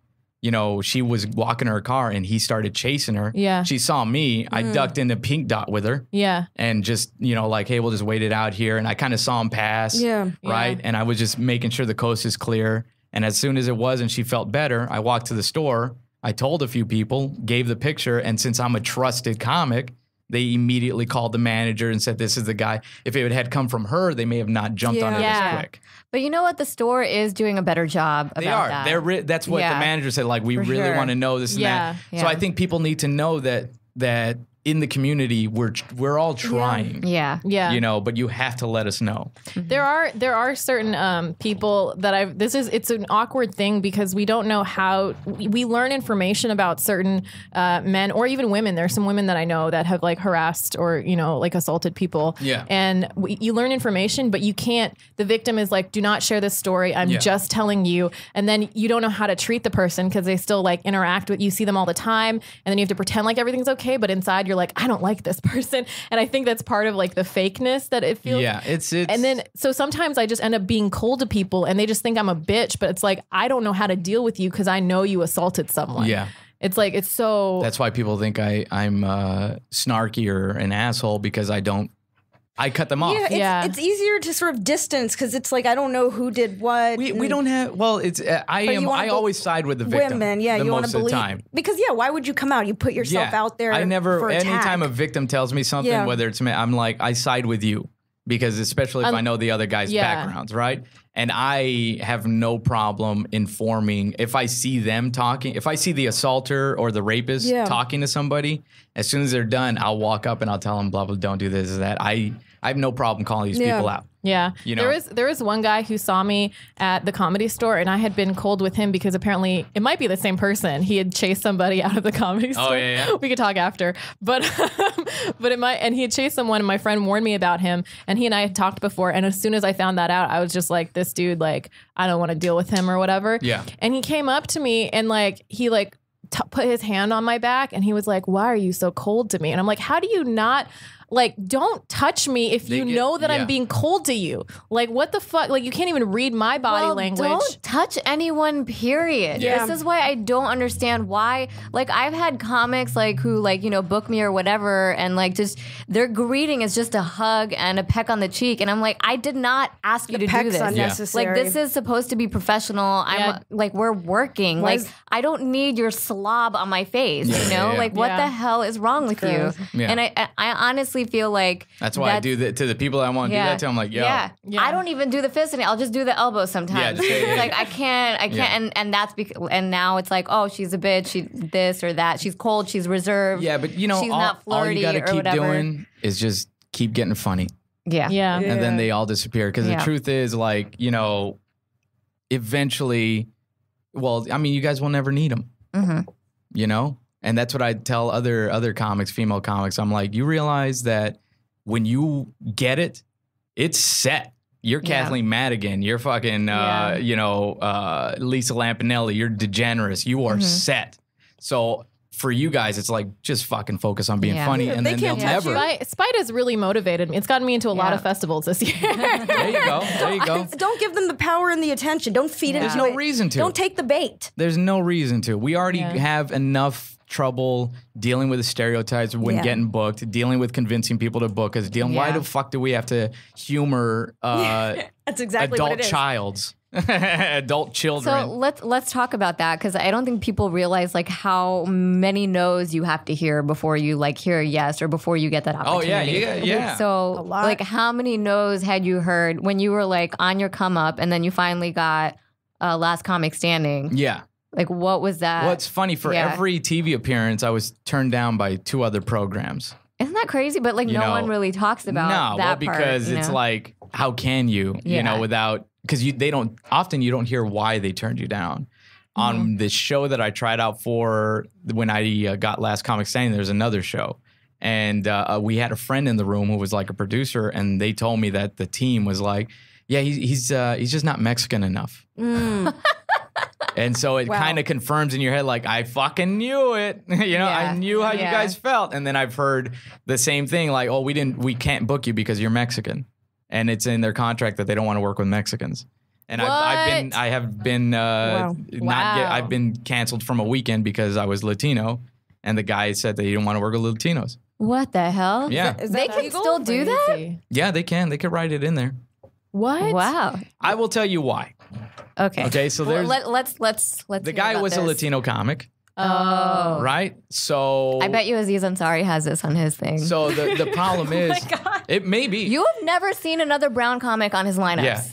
She was walking her car and he started chasing her. Yeah. She saw me. I ducked into Pink Dot with her. Yeah. And just, like, hey, we'll just wait it out here. And I kind of saw him pass. Yeah. Right. And I was just making sure the coast is clear. And as soon as it was and she felt better, I walked to the store. I told a few people, gave the picture. And since I'm a trusted comic, they immediately called the manager and said, this is the guy. If it had come from her, they may have not jumped on it as quick. But you know what? The store is doing a better job about that. They are. That's what the manager said. Like, we really want to know this and that. Yeah. So I think people need to know that in the community, we're all trying. Yeah. You know, but you have to let us know. There are certain people that it's an awkward thing because we don't know how we learn information about certain men or even women. There's some women that I know that have like harassed or, you know, like assaulted people. Yeah. And you learn information, but you can't, the victim is like, do not share this story. I'm just telling you. And then you don't know how to treat the person because they still like interact with, you see them all the time. And then you have to pretend like everything's okay. But inside you're like, I don't like this person. And I think that's part of like the fakeness that it feels. Yeah, it's and then so sometimes I just end up being cold to people and they just think I'm a bitch, but it's like I don't know how to deal with you because I know you assaulted someone. Yeah. It's like it's so that's why people think I'm snarky or an asshole because I cut them off. It's easier to sort of distance because it's like I don't know who did what. We don't have. Well, it's I always side with the victim. Women, you want to believe time. Because why would you come out? You put yourself out there. I never. For anytime a victim tells me something, whether it's me, I'm like I side with you because especially if I know the other guy's backgrounds, right? And I have no problem informing if I see them talking. If I see the assaulter or the rapist talking to somebody, as soon as they're done, I'll walk up and I'll tell them, blah blah, don't do this or that. I have no problem calling these people out. Yeah. You know? There was one guy who saw me at the Comedy Store and I had been cold with him because apparently it might be the same person. He had chased somebody out of the Comedy Store. Oh, yeah. We could talk after. But it might, and he had chased someone and my friend warned me about him and he and I had talked before. And as soon as I found that out, I was just like, this dude, like, I don't want to deal with him or whatever. Yeah. And he came up to me and like, he like put his hand on my back and he was like, why are you so cold to me? And I'm like, how do you not... Like, don't touch me if you know that I'm being cold to you. Like, what the fuck? Like, you can't even read my body language. Don't touch anyone, period. Yeah. This is why I don't understand why. Like, I've had comics, like, who, like, you know, book me or whatever, and, like, just their greeting is just a hug and a peck on the cheek. And I'm like, I did not ask you to do this. Unnecessary. Like, this is supposed to be professional. I'm like, we're working. Like, I don't need your slob on my face, you know? Like, what the hell is wrong with you? Yeah. And I honestly feel like that's why I do that to the people I want to do that to. I'm like, yo. Yeah. I don't even do the fisting. I'll just do the elbow sometimes. Like I can't. And that's because, and now it's like, oh, she's a bitch. She this or that. She's cold. She's reserved. Yeah, but you know, she's not flirty all you got to keep doing is just keep getting funny. Yeah. And then they all disappear because the truth is, like, you know, eventually, well, I mean, you guys will never need them. Mm-hmm. You know. And that's what I tell other comics, female comics. I'm like, you realize that when you get it, it's set. You're Kathleen Madigan. You're fucking, Lisa Lampanelli. You're DeGeneres. You are set. So for you guys, it's like, just fucking focus on being funny. And then they'll never. Spite has really motivated me. It's gotten me into a lot of festivals this year. There you go. Don't give them the power and the attention. Don't feed it. There's no reason to. Don't take the bait. There's no reason to. We already have enough trouble dealing with the stereotypes when getting booked, dealing with convincing people to book us, why the fuck do we have to humor that's exactly adult what it is. adult children? So let's talk about that because I don't think people realize like how many no's you have to hear before you like hear a yes or before you get that opportunity. Oh yeah. So like how many no's had you heard when you were like on your come up and then you finally got Last Comic Standing? Yeah. Like, what was that? Well, it's funny. For every TV appearance, I was turned down by 2 other programs. Isn't that crazy? But, like, no one really talks about that because part, it's like, how can you, you know, without... Because they don't... Often you don't hear why they turned you down. On this show that I tried out for when I got Last Comic Standing, there's another show. And we had a friend in the room who was like a producer, and they told me that the team was like, yeah, he's just not Mexican enough. And so it kind of confirms in your head, like, I fucking knew it. You know, I knew how you guys felt. And then I've heard the same thing, like, oh, we can't book you because you're Mexican. And it's in their contract that they don't want to work with Mexicans. And I've been canceled from a weekend because I was Latino. And the guy said that he didn't want to work with Latinos. What the hell? Yeah. They can still do that? Yeah, they can. They could write it in there. What? Wow. I will tell you why. Okay, so there's... Let's the guy was a Latino comic. Oh. Right? So... I bet you Aziz Ansari has this on his thing. So the problem is... it may be. You have never seen another brown comic on his lineups. Yeah.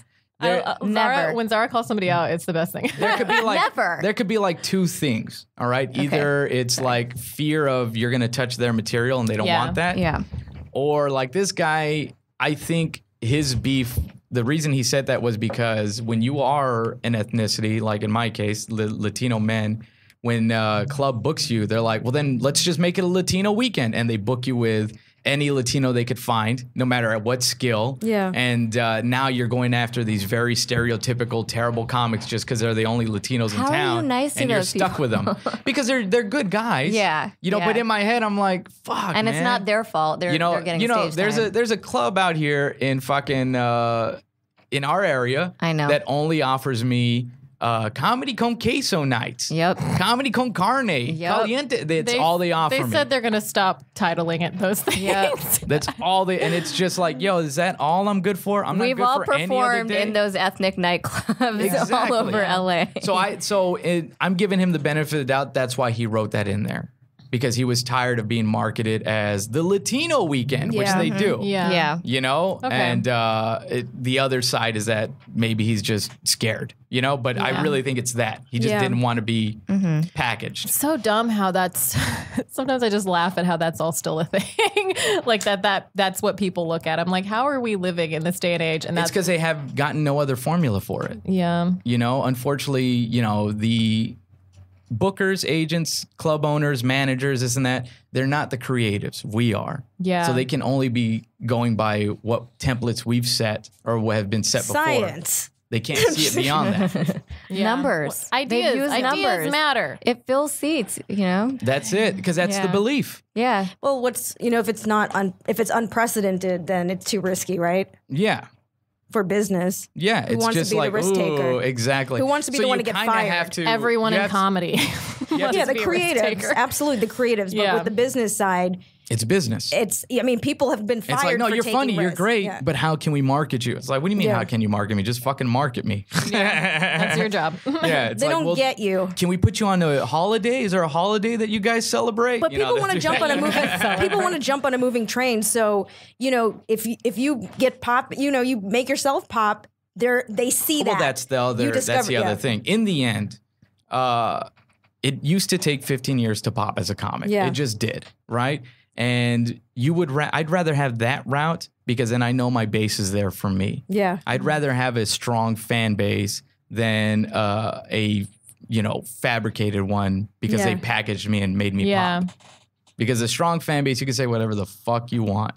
Never. When Zara calls somebody out, it's the best thing. There could be like Never. There could be like two things. All right. Either it's like fear of you're gonna touch their material and they don't want that. Yeah. Or like this guy, I think his beef. The reason he said that was because when you are an ethnicity, like in my case, Latino men, when club books you, they're like, well, then let's just make it a Latino weekend, and they book you with any Latino they could find, no matter at what skill. Yeah. And now you're going after these very stereotypical, terrible comics just because they're the only Latinos in town. How are you nice to and you're those stuck with them because they're good guys. Yeah. You know, but in my head, I'm like, fuck, And man. it's not their fault. They're getting stage time. There's a club out here in fucking in our area. I know. That only offers me comedy con queso nights. Yep. Comedy con carne. Caliente. That's all they offer me. They said they're going to stop titling it those things. Yep. That's all they, and it's just like, yo, is that all I'm good for? We've all performed in those ethnic nightclubs all over LA. I'm giving him the benefit of the doubt. That's why he wrote that in there. Because he was tired of being marketed as the Latino weekend, which they do. Yeah. You know? Okay. And the other side is that maybe he's just scared, you know? But I really think it's that. He just didn't want to be packaged. It's so dumb how that's, sometimes I just laugh at how that's all still a thing. Like that's what people look at. I'm like, how are we living in this day and age? And it's because they have gotten no other formula for it. Yeah. You know, unfortunately, you know, the bookers, agents, club owners, managers, this and that, they're not the creatives. We are. Yeah. So they can only be going by what templates we've set or what have been set before. Science. They can't see it beyond that. Numbers. Ideas numbers. matter. It fills seats, you know? That's it, because that's the belief. Yeah. Well, if it's unprecedented, then it's too risky, right? Yeah. For business. Yeah, Who it's wants just to be like, the risk taker? ooh, exactly. Who wants to be the one to get fired? Everyone in comedy. Yeah, the creatives. Absolutely, the creatives. But with the business side, it's business. People have been fired. It's like, no, for you're taking funny, you're risks. great, Yeah. but how can we market you? It's like, what do you mean, how can you market me? Just fucking market me. That's your job. Yeah, it's They like, don't get you. Can we put you on a holiday? Is there a holiday that you guys celebrate? But people want to jump on a moving. People want to jump on a moving train. So if you get pop, you make yourself pop. They see that. Well, that's the other thing. In the end, it used to take 15 years to pop as a comic. Yeah. It just did, right? And I'd rather have that route because then I know my base is there for me. Yeah. I'd rather have a strong fan base than a fabricated one because they packaged me and made me pop. Because a strong fan base, you can say whatever the fuck you want.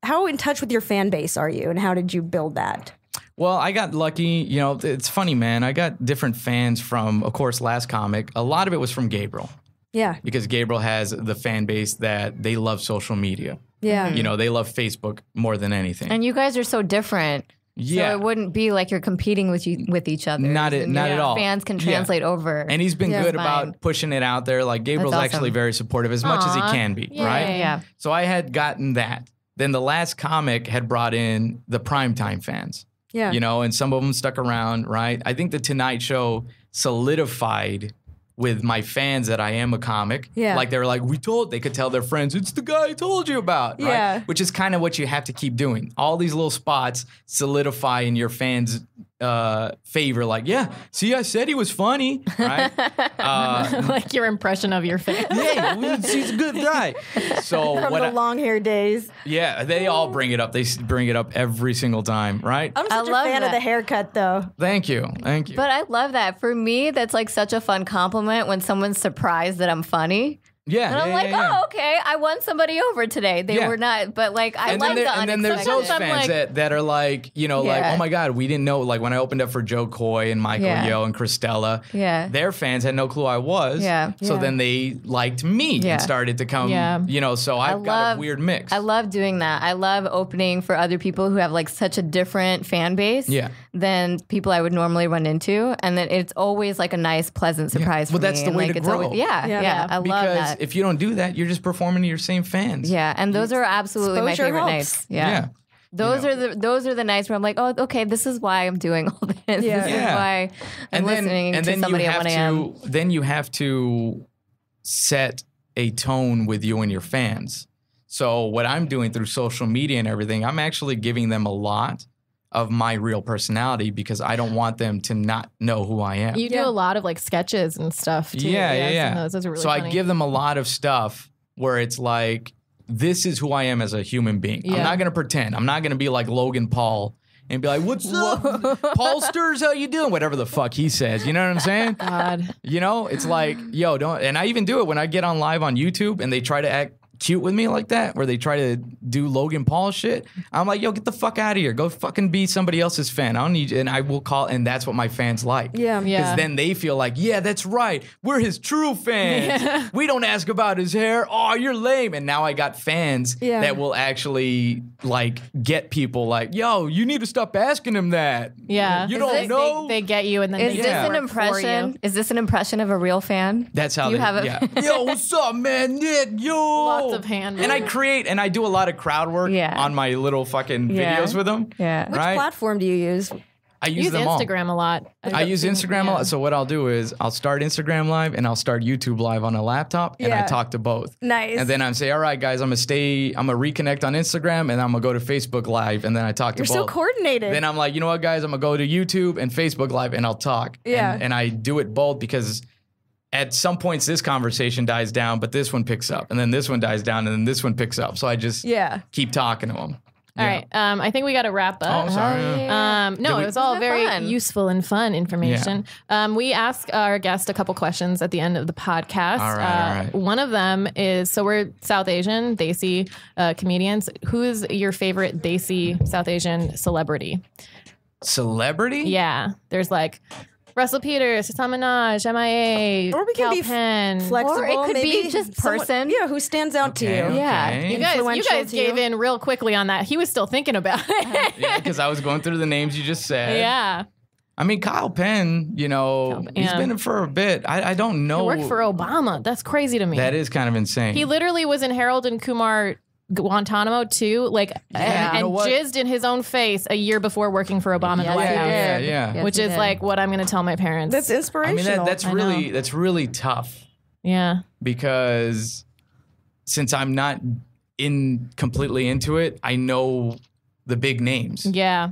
How in touch with your fan base are you, and how did you build that? Well, I got lucky. You know, it's funny, man. I got different fans from, of course, Last Comic. A lot of it was from Gabriel. Yeah. Because Gabriel has the fan base that they love social media. Yeah. You know, they love Facebook more than anything. And you guys are so different. Yeah. So it wouldn't be like you're competing with each other. Not at all. Fans can translate over. And he's been good about pushing it out there. Like Gabriel's actually very supportive as much as he can be, right? Yeah. So I had gotten that. Then the Last Comic had brought in the primetime fans. Yeah. You know, and some of them stuck around, right? I think the Tonight Show solidified with my fans that I am a comic. Yeah. Like they were like, they could tell their friends, it's the guy I told you about. Right? Yeah. Which is kind of what you have to keep doing. All these little spots solidify in your fans' favor. Like, yeah, see, I said he was funny. Right? Like your impression of your fan. Yeah, he's a good guy. So From the long hair days. Yeah, they all bring it up. They bring it up every single time, right? I'm such a fan of the haircut, though. Thank you. But I love that. For me, that's like such a fun compliment when someone's surprised that I'm funny. Yeah. And I'm oh, okay, I won somebody over today. They were not, but like, I like the unexpected. And then there's those fans that are like, like, oh my God, we didn't know. Like when I opened up for Joe Coy and Michael Yo and Christella, their fans had no clue I was. Yeah. So then they liked me and started to come, so I've got a weird mix. I love doing that. I love opening for other people who have like such a different fan base than people I would normally run into. And then it's always like a nice, pleasant surprise for me. Well, that's the way to grow. I love that. If you don't do that, you're just performing to your same fans. Yeah, and those are absolutely my favorite nights. Yeah. Those are the nights where I'm like, oh, okay, this is why I'm doing all this. This is why I'm listening to somebody at 1 a.m. Then you have to set a tone with you and your fans. So what I'm doing through social media and everything, I'm actually giving them a lot of my real personality because I don't want them to not know who I am. You do a lot of like sketches and stuff too. Yeah. Those are really so funny. I give them a lot of stuff where it's like, this is who I am as a human being. Yeah. I'm not going to pretend. I'm not going to be like Logan Paul and be like, what's up, Paulsters? How you doing? Whatever the fuck he says. You know what I'm saying? God. You know, it's like, yo, don't. And I even do it when I get on live on YouTube and they try to act cute with me like that, where they try to do Logan Paul shit. I'm like, yo, get the fuck out of here. Go fucking be somebody else's fan. I don't need you. And I will call, and that's what my fans like. Yeah. Because then they feel like, yeah, that's right. We're his true fans. Yeah. We don't ask about his hair. Oh, you're lame. And now I got fans that will actually like get people like, yo, you need to stop asking him that. Yeah. You don't know. They get you, and then is this an impression? Is this an impression of a real fan? That's how you they have it. Yo, what's up, man? Nick, yo. Lots of hand. And I do a lot of crowd work on my little fucking videos with them. Yeah. Which platform do you use? I use them Instagram all. a lot. I use Instagram a lot. So what I'll do is I'll start Instagram Live and I'll start YouTube Live on a laptop and I talk to both. Nice. And then I'm say, all right, guys, I'm gonna reconnect on Instagram and I'm gonna go to Facebook Live and then I talk to both. You're so coordinated. Then I'm like, you know what, guys, I'm gonna go to YouTube and Facebook Live and I'll talk. Yeah. And I do it both because at some points this conversation dies down, but this one picks up, and then this one dies down, and then this one picks up. So I just keep talking to them. All right. I think we got to wrap up. Oh, sorry. No, it was all very useful and fun information. Yeah. We ask our guest a couple questions at the end of the podcast. All right. One of them is, so we're South Asian, Desi comedians. Who is your favorite Desi South Asian celebrity? Celebrity? Yeah. There's like Russell Peters, Hasan Minhaj, MIA, or we can be flexible. Or it could be just person. Who stands out to you. Yeah. You guys gave in real quickly on that. He was still thinking about it. Yeah, because I was going through the names you just said. Yeah. I mean, Kyle Penn, he's been in for a bit. I don't know. He worked for Obama. That's crazy to me. That is kind of insane. He literally was in Harold and Kumar Guantanamo too, and jizzed in his own face a year before working for Obama in the White House. Yeah. Which is like what I'm going to tell my parents. That's inspirational. I mean, that's really tough. Yeah. Because since I'm not completely into it, I know the big names. Yeah.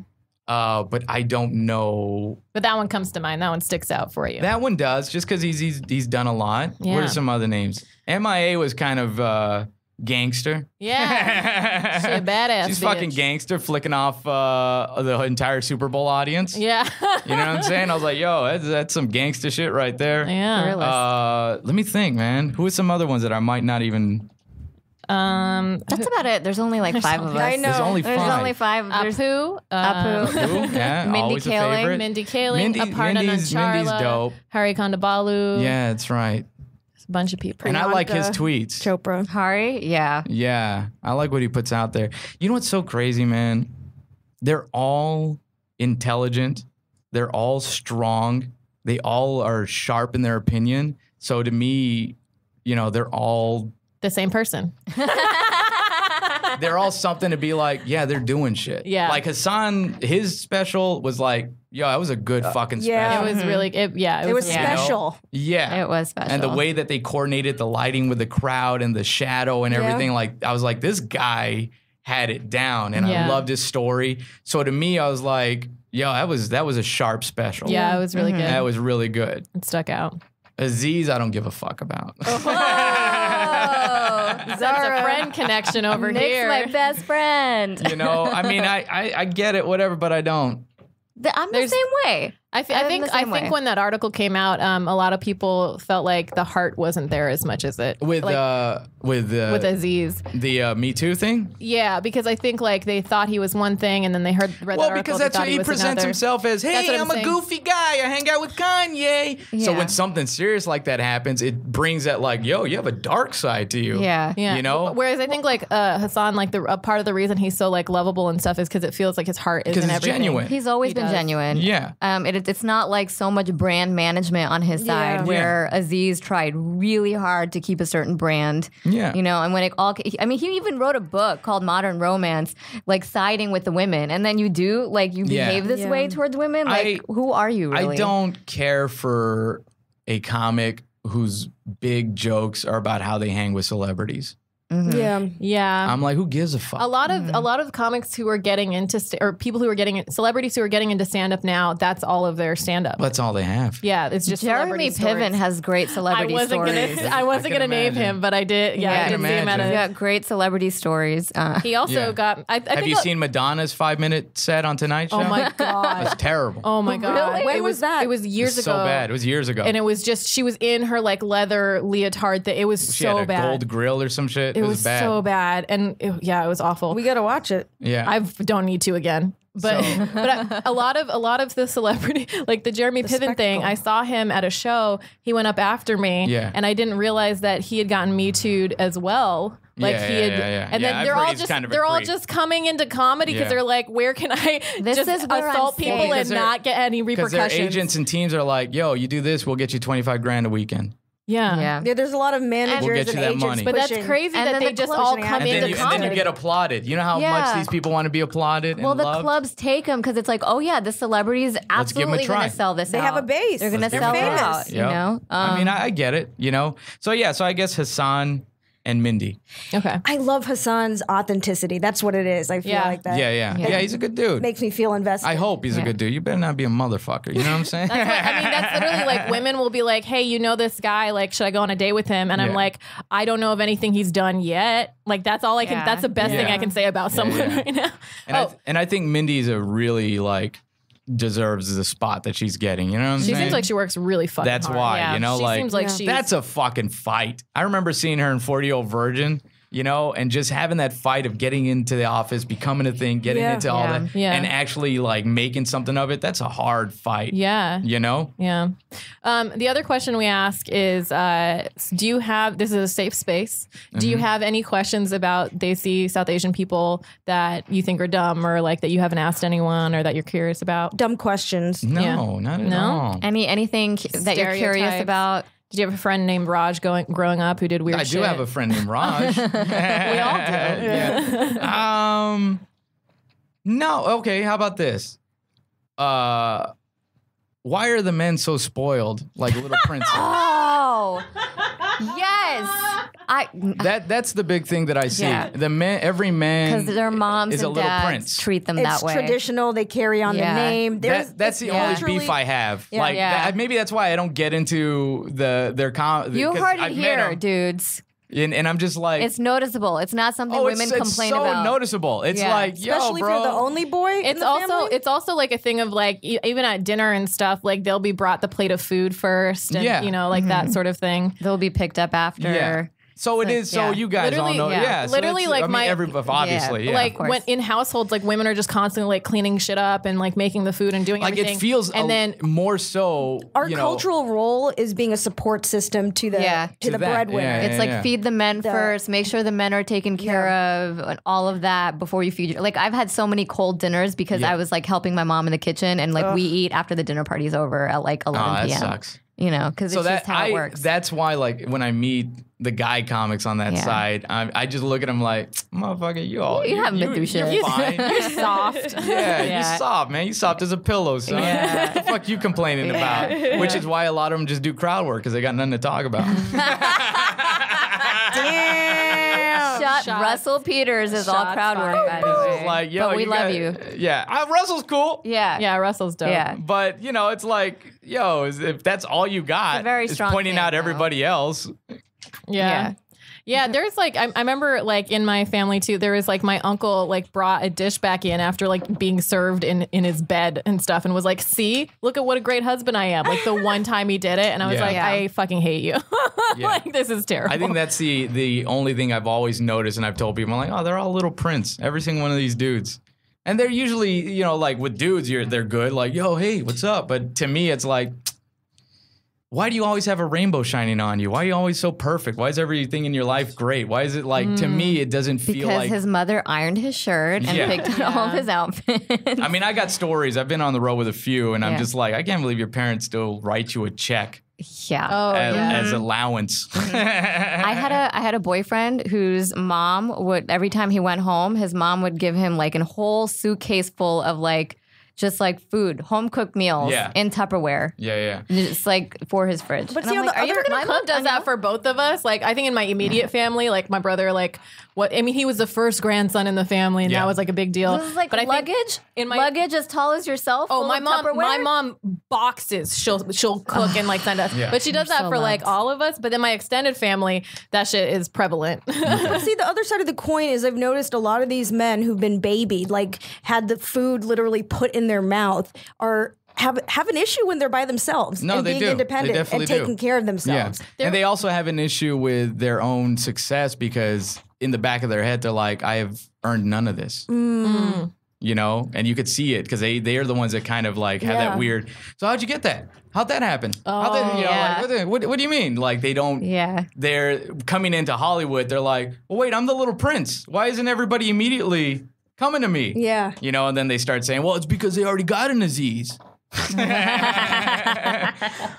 But I don't know. But that one comes to mind. That one sticks out for you. That one does, just because he's done a lot. Yeah. What are some other names? MIA was kind of gangster. Yeah. She's a badass. She's fucking gangster, flicking off the entire Super Bowl audience. Yeah. You know what I'm saying? I was like, yo, that's some gangster shit right there. Yeah. Let me think, man. Who are some other ones that I might not even... That's about it. There's only like 5 of us. I know. There's only 5. There's only 5. There's Apu. Apu, yeah, Mindy always Kaling. a favorite. Mindy Kaling. Mindy's Aparna dope. Hari Kondabalu. Yeah, that's right. A bunch of people. And I like his tweets. Chopra. Hari, yeah. Yeah, I like what he puts out there. You know what's so crazy, man? They're all intelligent. They're all strong. They all are sharp in their opinion. So to me, they're all... the same person. They're all something to be like, yeah, they're doing shit. Yeah. Like Hasan, his special was like, yo, that was a good fucking special. It was really, it was special. Yeah. It was special. And the way that they coordinated the lighting with the crowd and the shadow and everything, like, I was like, this guy had it down. And I loved his story. So to me, I was like, yo, that was a sharp special. Yeah, it was really good. That was really good. It stuck out. Aziz, I don't give a fuck about. That's a friend connection over Nick's here. my best friend. I mean, I get it, whatever, but I don't. I'm the same way. I think when that article came out, a lot of people felt like the heart wasn't there as much as it with Aziz. The Me Too thing. Yeah, because I think like they thought he was one thing, and then they read that article. Because that's what he presents himself as. Hey, I'm a goofy guy. I hang out with Kanye. Yeah. So when something serious like that happens, it brings that like, yo, you have a dark side to you. Yeah. You know. Whereas I think like Hasan, like a part of the reason he's so like lovable and stuff is because it feels like his heart is in everything. Genuine. He's always been genuine. Yeah. It's not like so much brand management on his side where Aziz tried really hard to keep a certain brand. Yeah. And when he even wrote a book called Modern Romance, like siding with the women. And then you behave this way towards women. Like, who are you really? I don't care for a comic whose big jokes are about how they hang with celebrities. Yeah. I'm like, who gives a fuck? A lot of comics who are getting into or people who are getting celebrities who are getting into stand up now, that's all of their stand up. That's all they have. Yeah, it's just Jeremy Piven has great celebrity stories. I wasn't gonna name him, but I did. Yeah, I did see him at He's got great celebrity stories. He also got. Have you seen Madonna's 5-minute set on Tonight Show? Oh my god, that's terrible. Oh my god, really? When was that? It was years ago. So bad. It was years ago, and it was just she was in her like leather leotard. It was she so had a bad. Gold grill or some shit. It was bad. so bad, and it was awful. We gotta watch it. Yeah, I don't need to again. But a lot of the celebrity, like the Jeremy Piven thing, I saw him at a show. He went up after me, and I didn't realize that he had gotten Me Too'd as well. Like and then they're all just coming into comedy because they're like, where can I assault people and not get any repercussions? Because their agents and teams are like, yo, you do this, we'll get you $25,000 a weekend. Yeah. There's a lot of managers and agents money. But that's crazy that they just all come into comedy. And then you get applauded. You know how much these people want to be applauded and Well, the loved? clubs take them because it's like, oh yeah, the celebrity's absolutely going to sell this out. They have a base. They're going to sell it out, you know? I mean, I get it, you know? So I guess Hassan and Mindy. Okay. I love Hassan's authenticity. That's what it is. I feel like that. Yeah, he's a good dude. Makes me feel invested. I hope he's a good dude. You better not be a motherfucker. You know what I'm saying? That's literally like women will be like, hey, you know this guy, like, should I go on a date with him? And I'm like, I don't know of anything he's done yet. Like, that's all I can, that's the best thing I can say about someone right now. And I think Mindy's a really deserves the spot that she's getting. You know what I'm saying? She seems like she works really fucking hard. That's why, you know, she seems like she's... That's a fucking fight. I remember seeing her in 40-Year-Old Virgin, you know, and just having that fight of getting into the office, becoming a thing, getting into all that, and actually like making something of it. That's a hard fight. Yeah. You know? Yeah. The other question we ask is, do you have, this is a safe space, do you have any questions about Desi, South Asian people that you think are dumb or like that you haven't asked anyone or that you're curious about? Dumb questions. No, not at all. Anything that you're curious about? Did you have a friend named Raj growing up who did weird shit? I do have a friend named Raj. We all do. Yeah. No. Okay. How about this? Why are the men so spoiled like little princes? Oh, yes. That's the big thing that I see. Yeah. The men, every man, because their moms is and a little dads prince. treat them that way. It's traditional. They carry on the name. That's the only beef I have. Maybe that's why I don't get into their You heard it here, dudes. And I'm just like, it's noticeable. It's not something women complain about. It's so noticeable. It's like, especially yo, bro. if you're the only boy. It's also like a thing of like even at dinner and stuff. Like they'll be brought the plate of food first, and you know, like that sort of thing. They'll be picked up after. Yeah. So it is. So you guys all know. Yeah. So literally, like obviously. Yeah. Like when in households, like women are just constantly like cleaning shit up and like making the food and doing like everything. It feels then more so. Our cultural role is being a support system to the breadwinner. It's like feed the men first, make sure the men are taken care of, and all of that before you feed. Like I've had so many cold dinners because I was like helping my mom in the kitchen, and like we eat after the dinner party's over at like 11 p.m. That sucks. You know, because it's just how it works. That's why, like, when I meet the guy comics on that side, I just look at them like, motherfucker, you haven't been through shit. You're fine. You're soft. You're soft, man. You soft as a pillow, son. What the fuck you complaining about? Which is why a lot of them just do crowd work because they got nothing to talk about. Damn. Russell Peters is all crowd work, by the way. Like, yo, but we love you. Yeah. Russell's cool. Yeah, Russell's dope. Yeah. But, you know, it's like, yo, if that's all you got, is pointing out everybody else. Yeah, there's like I remember like in my family too, there was like my uncle like brought a dish back in after like being served in his bed and stuff and was like, see, look at what a great husband I am. Like the one time he did it and I was like, I fucking hate you. Like this is terrible. I think that's the only thing I've always noticed, and I've told people, I'm like, oh, they're all little prince. Every single one of these dudes. And they're usually, you know, like with dudes, they're good. Like, yo, hey, what's up? But to me, it's like, why do you always have a rainbow shining on you? Why are you always so perfect? Why is everything in your life great? Why is it like, to me, it doesn't feel like... Because his mother ironed his shirt and picked out all of his outfits. I mean, I got stories. I've been on the road with a few, and I'm just like, I can't believe your parents still write you a check. As allowance. I had a boyfriend whose mom would, every time he went home, his mom would give him like a whole suitcase full of like just like food, home cooked meals in Tupperware. Yeah. Just like for his fridge. But and I'm like, are you ever gonna my mom does that for both of us. Like, I think in my immediate family, like my brother, like he was the first grandson in the family, and that was like a big deal. This is like but luggage in my luggage as tall as yourself. Oh, my mom boxes. She'll cook and like send us. But she does that for like all of us. But then my extended family, that shit is prevalent. See, the other side of the coin is I've noticed a lot of these men who've been babied, like had the food literally put in their mouth, have an issue when they're by themselves and being independent and taking care of themselves. Yeah. And they also have an issue with their own success because in the back of their head, they're like, I have earned none of this. You know, and you could see it because they are the ones that kind of like have that weird. So how'd you get that? How'd that happen? Like, what do you mean? Like they don't. Yeah. They're coming into Hollywood. They're like, well, wait, I'm the little prince. Why isn't everybody immediately coming to me? Yeah. You know, and then they start saying, well, it's because they already got an Aziz.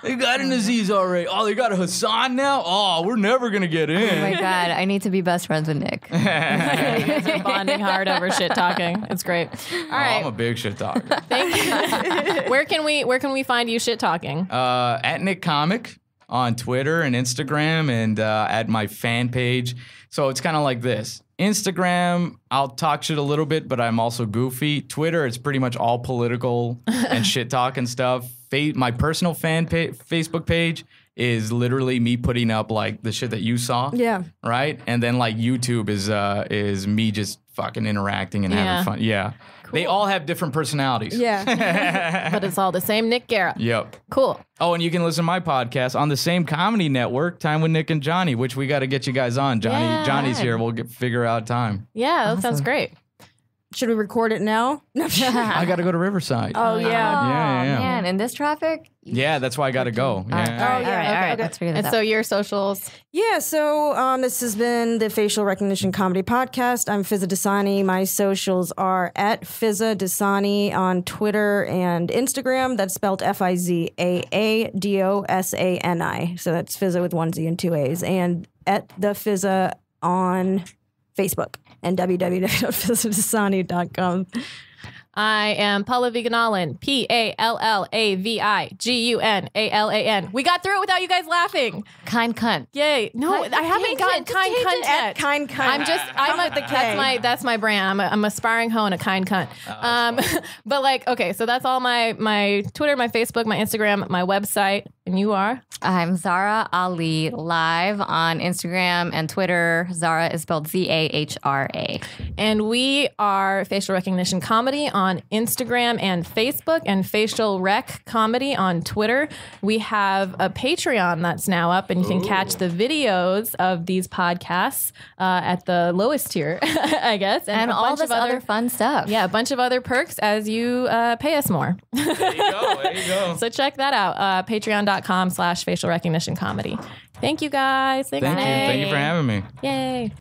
They got an Aziz already. Oh, they got a Hassan now? Oh, we're never going to get in. Oh my God. I need to be best friends with Nick. You guys are bonding hard over shit talking. It's great. All right. I'm a big shit talker. Thank you. Where can we find you shit talking? At Nick Comic on Twitter and Instagram and at my fan page. So it's kind of like this. Instagram, I'll talk shit a little bit, but I'm also goofy. Twitter, it's pretty much all political and shit talk and stuff. My personal Facebook page is literally me putting up like the shit that you saw. Yeah. Right? And then like YouTube is me just fucking interacting and having fun. Yeah. Cool. They all have different personalities. Yeah. But it's all the same Nick Guerra. Yep. Cool. Oh, and you can listen to my podcast on the same comedy network, Time with Nick and Johnny, which we got to get you guys on. Johnny's here. We'll figure out time. Yeah, that sounds great. Should we record it now? I got to go to Riverside. Oh, yeah. Yeah. Man, in this traffic? Yeah, that's why I got to go. Yeah. All right. Let's figure this out. So your socials? Yeah, so this has been the Facial Recognition Comedy Podcast. I'm Fizza Dasani. My socials are at Fizza Dasani on Twitter and Instagram. That's spelled FIZAADOSANI. So that's Fizza with one Z and two A's. And at the Fizza on Facebook and www.fizzadasani.com. I am Paula Viganalin, PALLAVIGUNALAN. We got through it without you guys laughing. Kind cunt. Yay. No, I haven't gotten kind cunt yet. Kind cunt. That's my brand. I'm aspiring hoe and a kind cunt. But like, okay, so that's all my Twitter, my Facebook, my Instagram, my website. And you are? I'm Zara Ali, live on Instagram and Twitter. Zara is spelled ZAHRA. And we are Facial Recognition Comedy on Instagram and Facebook, and Facial Rec Comedy on Twitter. We have a Patreon that's now up, and you can catch the videos of these podcasts at the lowest tier, I guess. And all this other fun stuff. Yeah, a bunch of other perks as you pay us more. There you go. So check that out. Patreon.com/facial recognition comedy. Thank you guys. Thank you for having me. Yay.